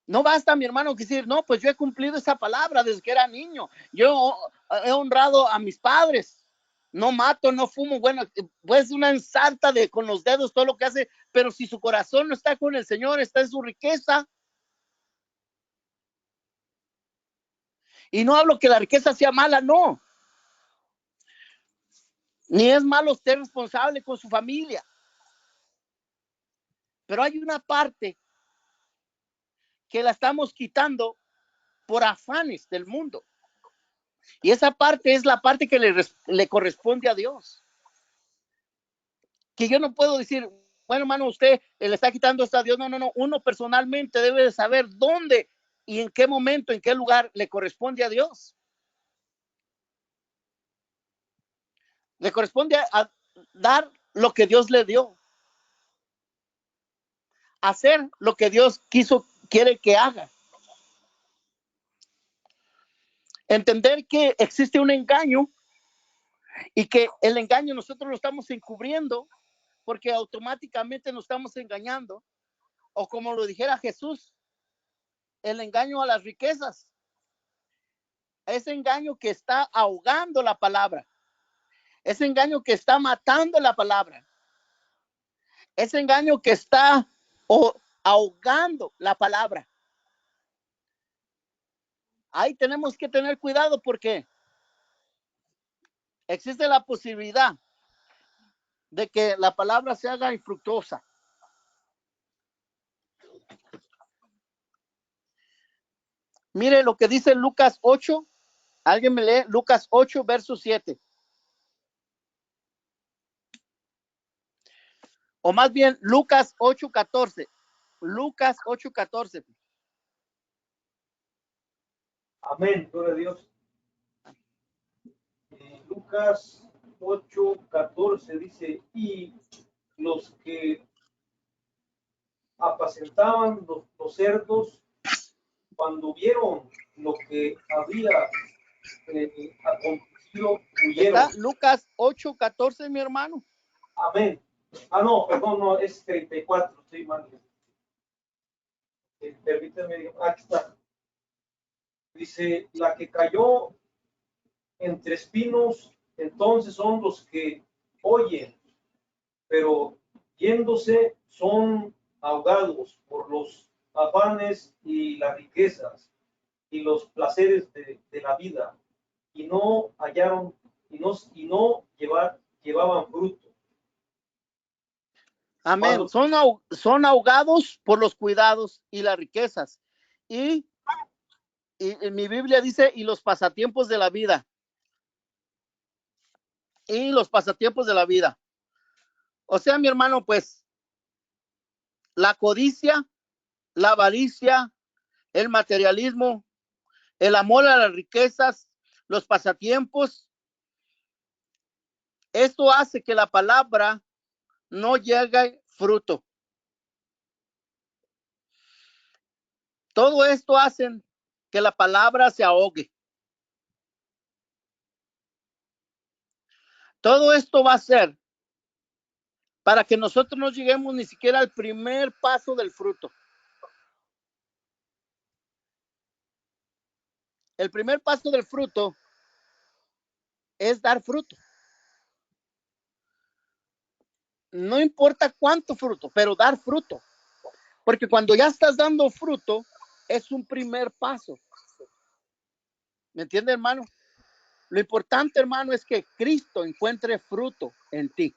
No basta, mi hermano, decir, no, pues yo he cumplido esa palabra desde que era niño. Yo he honrado a mis padres. No mato, no fumo. Bueno, pues una ensarta con los dedos todo lo que hace, pero si su corazón no está con el Señor, está en su riqueza. Y no hablo que la riqueza sea mala, no. Ni es malo ser responsable con su familia. Pero hay una parte que la estamos quitando por afanes del mundo. Y esa parte es la parte que le corresponde a Dios. Que yo no puedo decir, bueno, hermano, usted le está quitando esto a Dios. No, no, no. Uno personalmente debe de saber dónde y en qué momento, en qué lugar le corresponde a Dios. Le corresponde a dar lo que Dios le dio. Hacer lo que Dios quiere que haga. Entender que existe un engaño y que el engaño nosotros lo estamos encubriendo porque automáticamente nos estamos engañando. O como lo dijera Jesús, el engaño a las riquezas. Ese engaño que está ahogando la palabra. Ese engaño que está matando la palabra. Ese engaño que está ahogando la palabra. Ahí tenemos que tener cuidado porque existe la posibilidad de que la palabra se haga infructuosa. Mire lo que dice Lucas 8. Alguien me lee Lucas 8, verso 7. O más bien Lucas 8, 14. Lucas 8, 14. Amén, gloria a Dios. Lucas 8, 14 dice, y los que apacentaban los cerdos, cuando vieron lo que había acontecido, huyeron. ¿Está Lucas 8, 14, mi hermano? Amén. Ah, no, perdón, no, es 34, estoy mal. Permíteme, aquí está. Dice, la que cayó entre espinos, entonces son los que oyen, pero yéndose son ahogados por los afanes y las riquezas y los placeres de la vida, y no hallaron, y no llevaban fruto. Amén. Son ahogados por los cuidados y las riquezas. Y en mi Biblia dice, y los pasatiempos de la vida. Y los pasatiempos de la vida. O sea, mi hermano, pues, la codicia, la avaricia, el materialismo, el amor a las riquezas, los pasatiempos, esto hace que la palabra no llegue fruto. Todo esto hace que la palabra se ahogue. Todo esto va a ser para que nosotros no lleguemos ni siquiera al primer paso del fruto. El primer paso del fruto es dar fruto. No importa cuánto fruto, pero dar fruto. Porque cuando ya estás dando fruto, es un primer paso. ¿Me entiende, hermano? Lo importante, hermano, es que Cristo encuentre fruto en ti.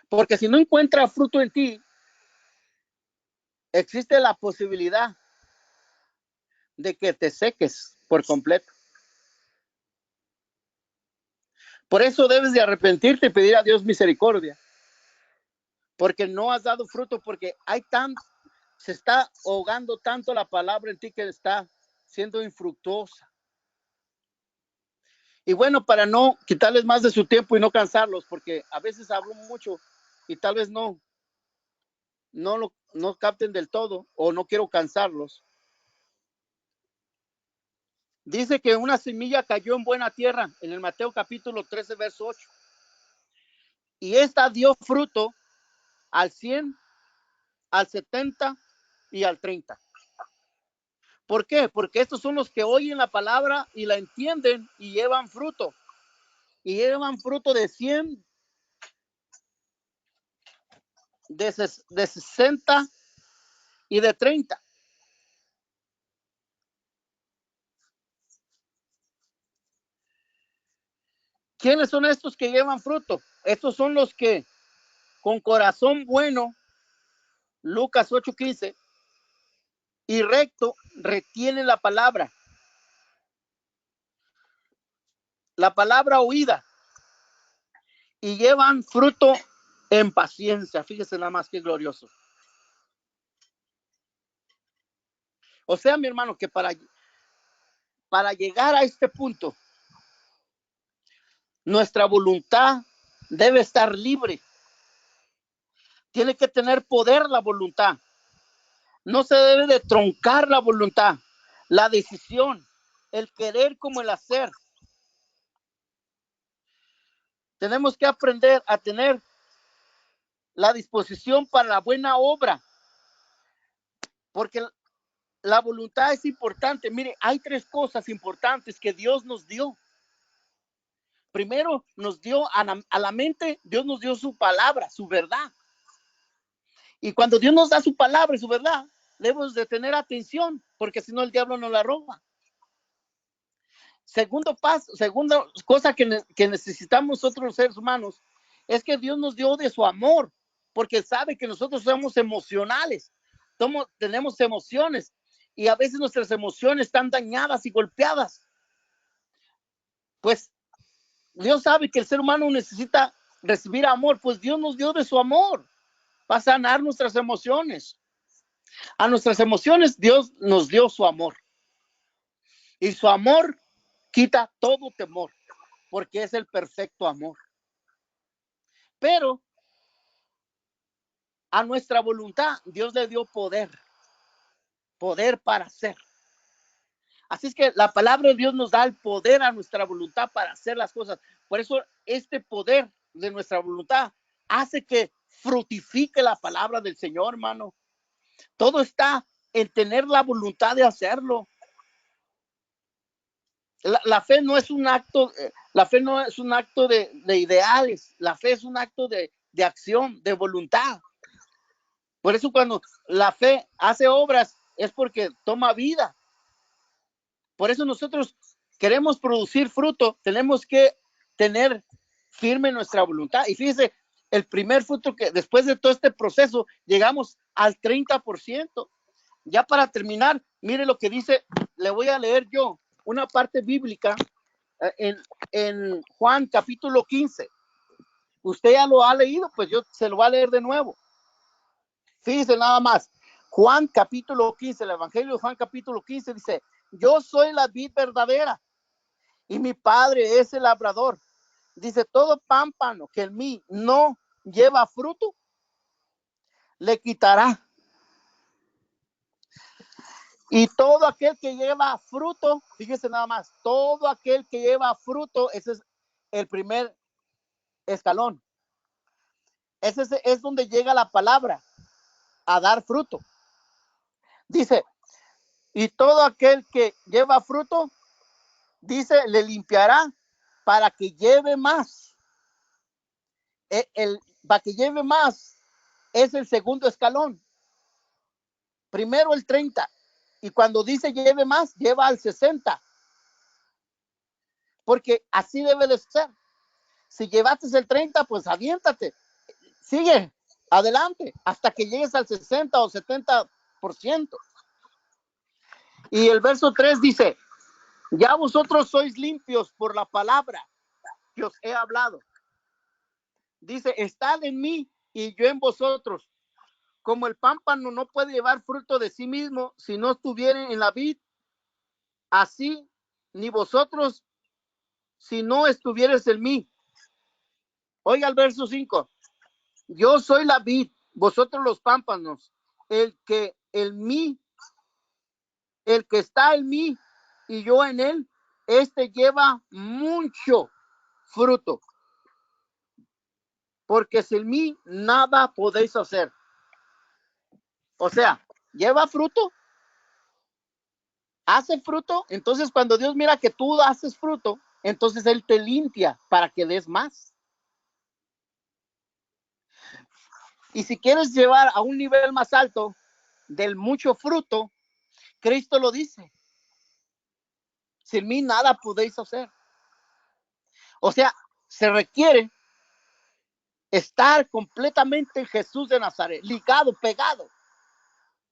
Porque si no encuentra fruto en ti, existe la posibilidad de que te seques por completo. Por eso debes de arrepentirte y pedir a Dios misericordia. Porque no has dado fruto, porque se está ahogando tanto la palabra en ti que está siendo infructuosa. Y bueno, para no quitarles más de su tiempo y no cansarlos, porque a veces hablo mucho y tal vez no capten del todo, o no quiero cansarlos. Dice que una semilla cayó en buena tierra en el Mateo capítulo 13, verso 8. Y esta dio fruto al 100, al 70 y al 30. ¿Por qué? Porque estos son los que oyen la palabra y la entienden y llevan fruto. Y llevan fruto de 100, de 60 y de 30. ¿Quiénes son estos que llevan fruto? Estos son los que con corazón bueno Lucas 8:15, y recto retienen la palabra oída, y llevan fruto en paciencia. Fíjese nada más que glorioso. O sea, mi hermano, que para llegar a este punto, nuestra voluntad debe estar libre. Tiene que tener poder la voluntad. No se debe de truncar la voluntad, la decisión, el querer como el hacer. Tenemos que aprender a tener la disposición para la buena obra, porque la voluntad es importante. Mire, hay 3 cosas importantes que Dios nos dio. Primero, nos dio a la mente, Dios nos dio su palabra, su verdad. Y cuando Dios nos da su palabra y su verdad, debemos de tener atención, porque si no el diablo nos la roba. Segunda cosa que necesitamos nosotros los seres humanos es que Dios nos dio de su amor, porque sabe que nosotros somos emocionales, tenemos emociones, y a veces nuestras emociones están dañadas y golpeadas. Pues Dios sabe que el ser humano necesita recibir amor, pues Dios nos dio de su amor para sanar nuestras emociones. A nuestras emociones Dios nos dio su amor, y su amor quita todo temor, porque es el perfecto amor. Pero a nuestra voluntad Dios le dio poder para hacer. Así es que la palabra de Dios nos da el poder a nuestra voluntad para hacer las cosas. Por eso este poder de nuestra voluntad hace que fructifique la palabra del Señor, hermano. Todo está en tener la voluntad de hacerlo. La fe no es un acto, de ideales. La fe es un acto de acción, de voluntad. Por eso cuando la fe hace obras es porque toma vida. Por eso nosotros queremos producir fruto, tenemos que tener firme nuestra voluntad. Y fíjese, el primer fruto que después de todo este proceso llegamos al 30%. Ya para terminar, mire lo que dice, le voy a leer yo una parte bíblica en Juan capítulo 15. Usted ya lo ha leído, pues yo se lo voy a leer de nuevo. Fíjese nada más, Juan capítulo 15, el Evangelio de Juan capítulo 15 dice: yo soy la vid verdadera y mi Padre es el labrador. Dice: todo pámpano que en mí no lleva fruto, le quitará. Y todo aquel que lleva fruto, fíjese nada más, todo aquel que lleva fruto, ese es el primer escalón. Ese es donde llega la palabra, a dar fruto. Dice: y todo aquel que lleva fruto, dice, le limpiará para que lleve más. Para que lleve más es el segundo escalón. Primero el 30. Y cuando dice lleve más, lleva al 60. Porque así debe de ser. Si llevaste el 30, pues aviéntate. Sigue adelante hasta que llegues al 60 o 70%. Y el verso 3 dice: ya vosotros sois limpios por la palabra que os he hablado. Dice: estad en mí y yo en vosotros. Como el pámpano no puede llevar fruto de sí mismo si no estuviere en la vid, así ni vosotros si no estuvieres en mí. Oiga el verso 5. Yo soy la vid, vosotros los pámpanos. El que está en mí y yo en él, este lleva mucho fruto. Porque sin mí nada podéis hacer. O sea, lleva fruto, hace fruto. Entonces cuando Dios mira que tú haces fruto, entonces Él te limpia para que des más. Y si quieres llevar a un nivel más alto del mucho fruto, Cristo lo dice: sin mí nada podéis hacer. O sea, se requiere estar completamente en Jesús de Nazaret, ligado, pegado,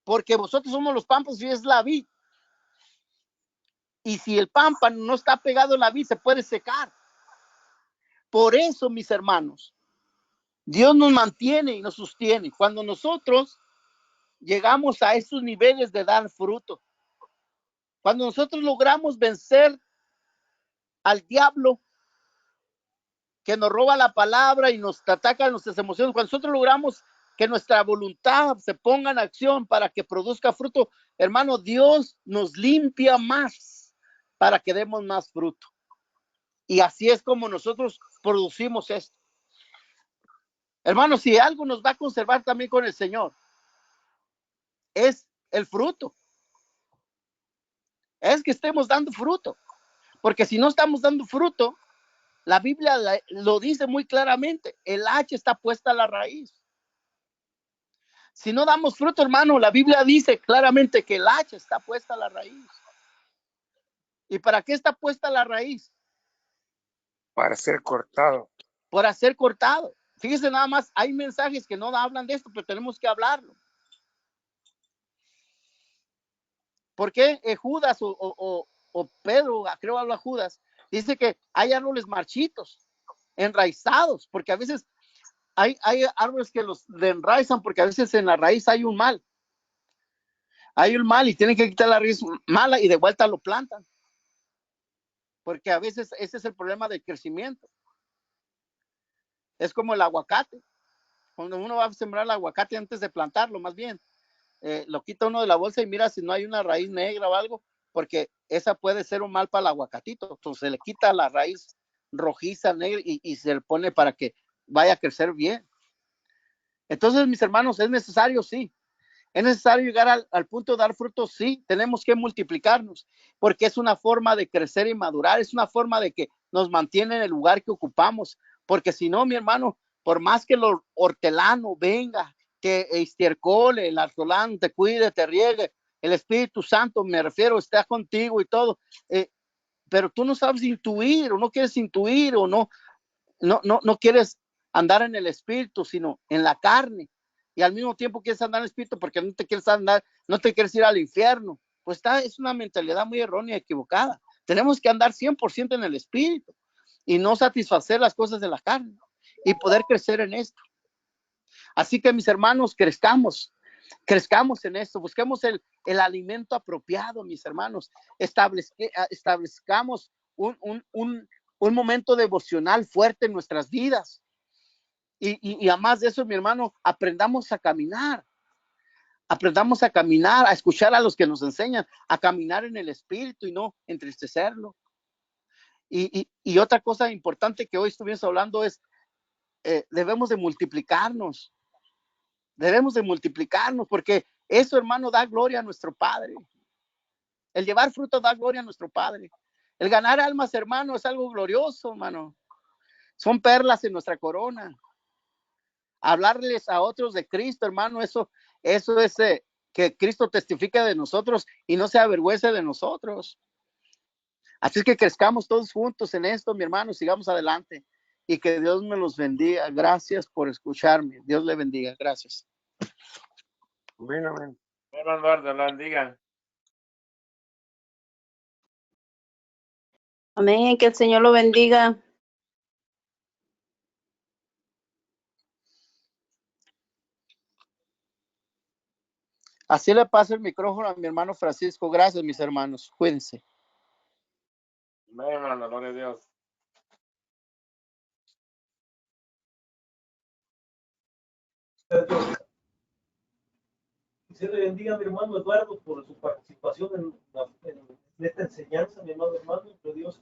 porque vosotros somos los pámpanos y es la vid. Y si el pámpano no está pegado en la vid, se puede secar. Por eso, mis hermanos, Dios nos mantiene y nos sostiene. Cuando nosotros llegamos a esos niveles de dar fruto, cuando nosotros logramos vencer al diablo que nos roba la palabra y nos ataca nuestras emociones, cuando nosotros logramos que nuestra voluntad se ponga en acción para que produzca fruto, hermano, Dios nos limpia más para que demos más fruto. Y así es como nosotros producimos esto. Hermano, si algo nos va a conservar también con el Señor, es el fruto. Es que estemos dando fruto. Porque si no estamos dando fruto, la Biblia lo dice muy claramente, el hacha está puesta a la raíz. Si no damos fruto, hermano, la Biblia dice claramente que el hacha está puesta a la raíz. ¿Y para qué está puesta a la raíz? Para ser cortado. Para ser cortado. Fíjese nada más, hay mensajes que no hablan de esto, pero tenemos que hablarlo. ¿Por qué Judas o Pedro, creo habla Judas, dice que hay árboles marchitos, enraizados, porque a veces hay árboles que los enraizan porque a veces en la raíz hay un mal. Hay un mal y tienen que quitar la raíz mala y de vuelta lo plantan. Porque a veces ese es el problema del crecimiento. Es como el aguacate. Cuando uno va a sembrar el aguacate antes de plantarlo, más bien, lo quita uno de la bolsa y mira si no hay una raíz negra o algo, porque esa puede ser un mal para el aguacatito. Entonces se le quita la raíz rojiza, negra y se le pone para que vaya a crecer bien. Entonces, mis hermanos, es necesario, sí. Es necesario llegar al punto de dar frutos, sí. Tenemos que multiplicarnos, porque es una forma de crecer y madurar, es una forma de que nos mantiene en el lugar que ocupamos, porque si no, mi hermano, por más que el hortelano venga, que estiercole, el hortelano te cuide, te riegue, el Espíritu Santo, me refiero, está contigo y todo, pero tú no sabes intuir, o no quieres intuir, o no quieres andar en el Espíritu, sino en la carne. Y al mismo tiempo quieres andar en el Espíritu porque no te quieres ir al infierno. Pues es una mentalidad muy errónea, equivocada. Tenemos que andar 100% en el Espíritu y no satisfacer las cosas de la carne y poder crecer en esto. Así que, mis hermanos, crezcamos en esto, busquemos el alimento apropiado, mis hermanos. Establezcamos un momento devocional fuerte en nuestras vidas. Y además de eso, mi hermano, aprendamos a caminar, a escuchar a los que nos enseñan, a caminar en el Espíritu y no entristecerlo. Y otra cosa importante que hoy estuvimos hablando es, debemos de multiplicarnos, porque eso, hermano, da gloria a nuestro Padre. El llevar fruto da gloria a nuestro Padre. El ganar almas, hermano, es algo glorioso, hermano. Son perlas en nuestra corona. Hablarles a otros de Cristo, hermano, eso es que Cristo testifique de nosotros y no se avergüence de nosotros. Así es que crezcamos todos juntos en esto, mi hermano, sigamos adelante y que Dios me los bendiga. Gracias por escucharme. Dios le bendiga. Gracias. Bueno, amén. Hermano Eduardo, lo bendiga. Amén, que el Señor lo bendiga. Así le paso el micrófono a mi hermano Francisco. Gracias, mis hermanos. Cuídense. Amén, hermano, gloria a Dios. Se le bendiga a mi hermano Eduardo por su participación en esta enseñanza, mi hermano, que Dios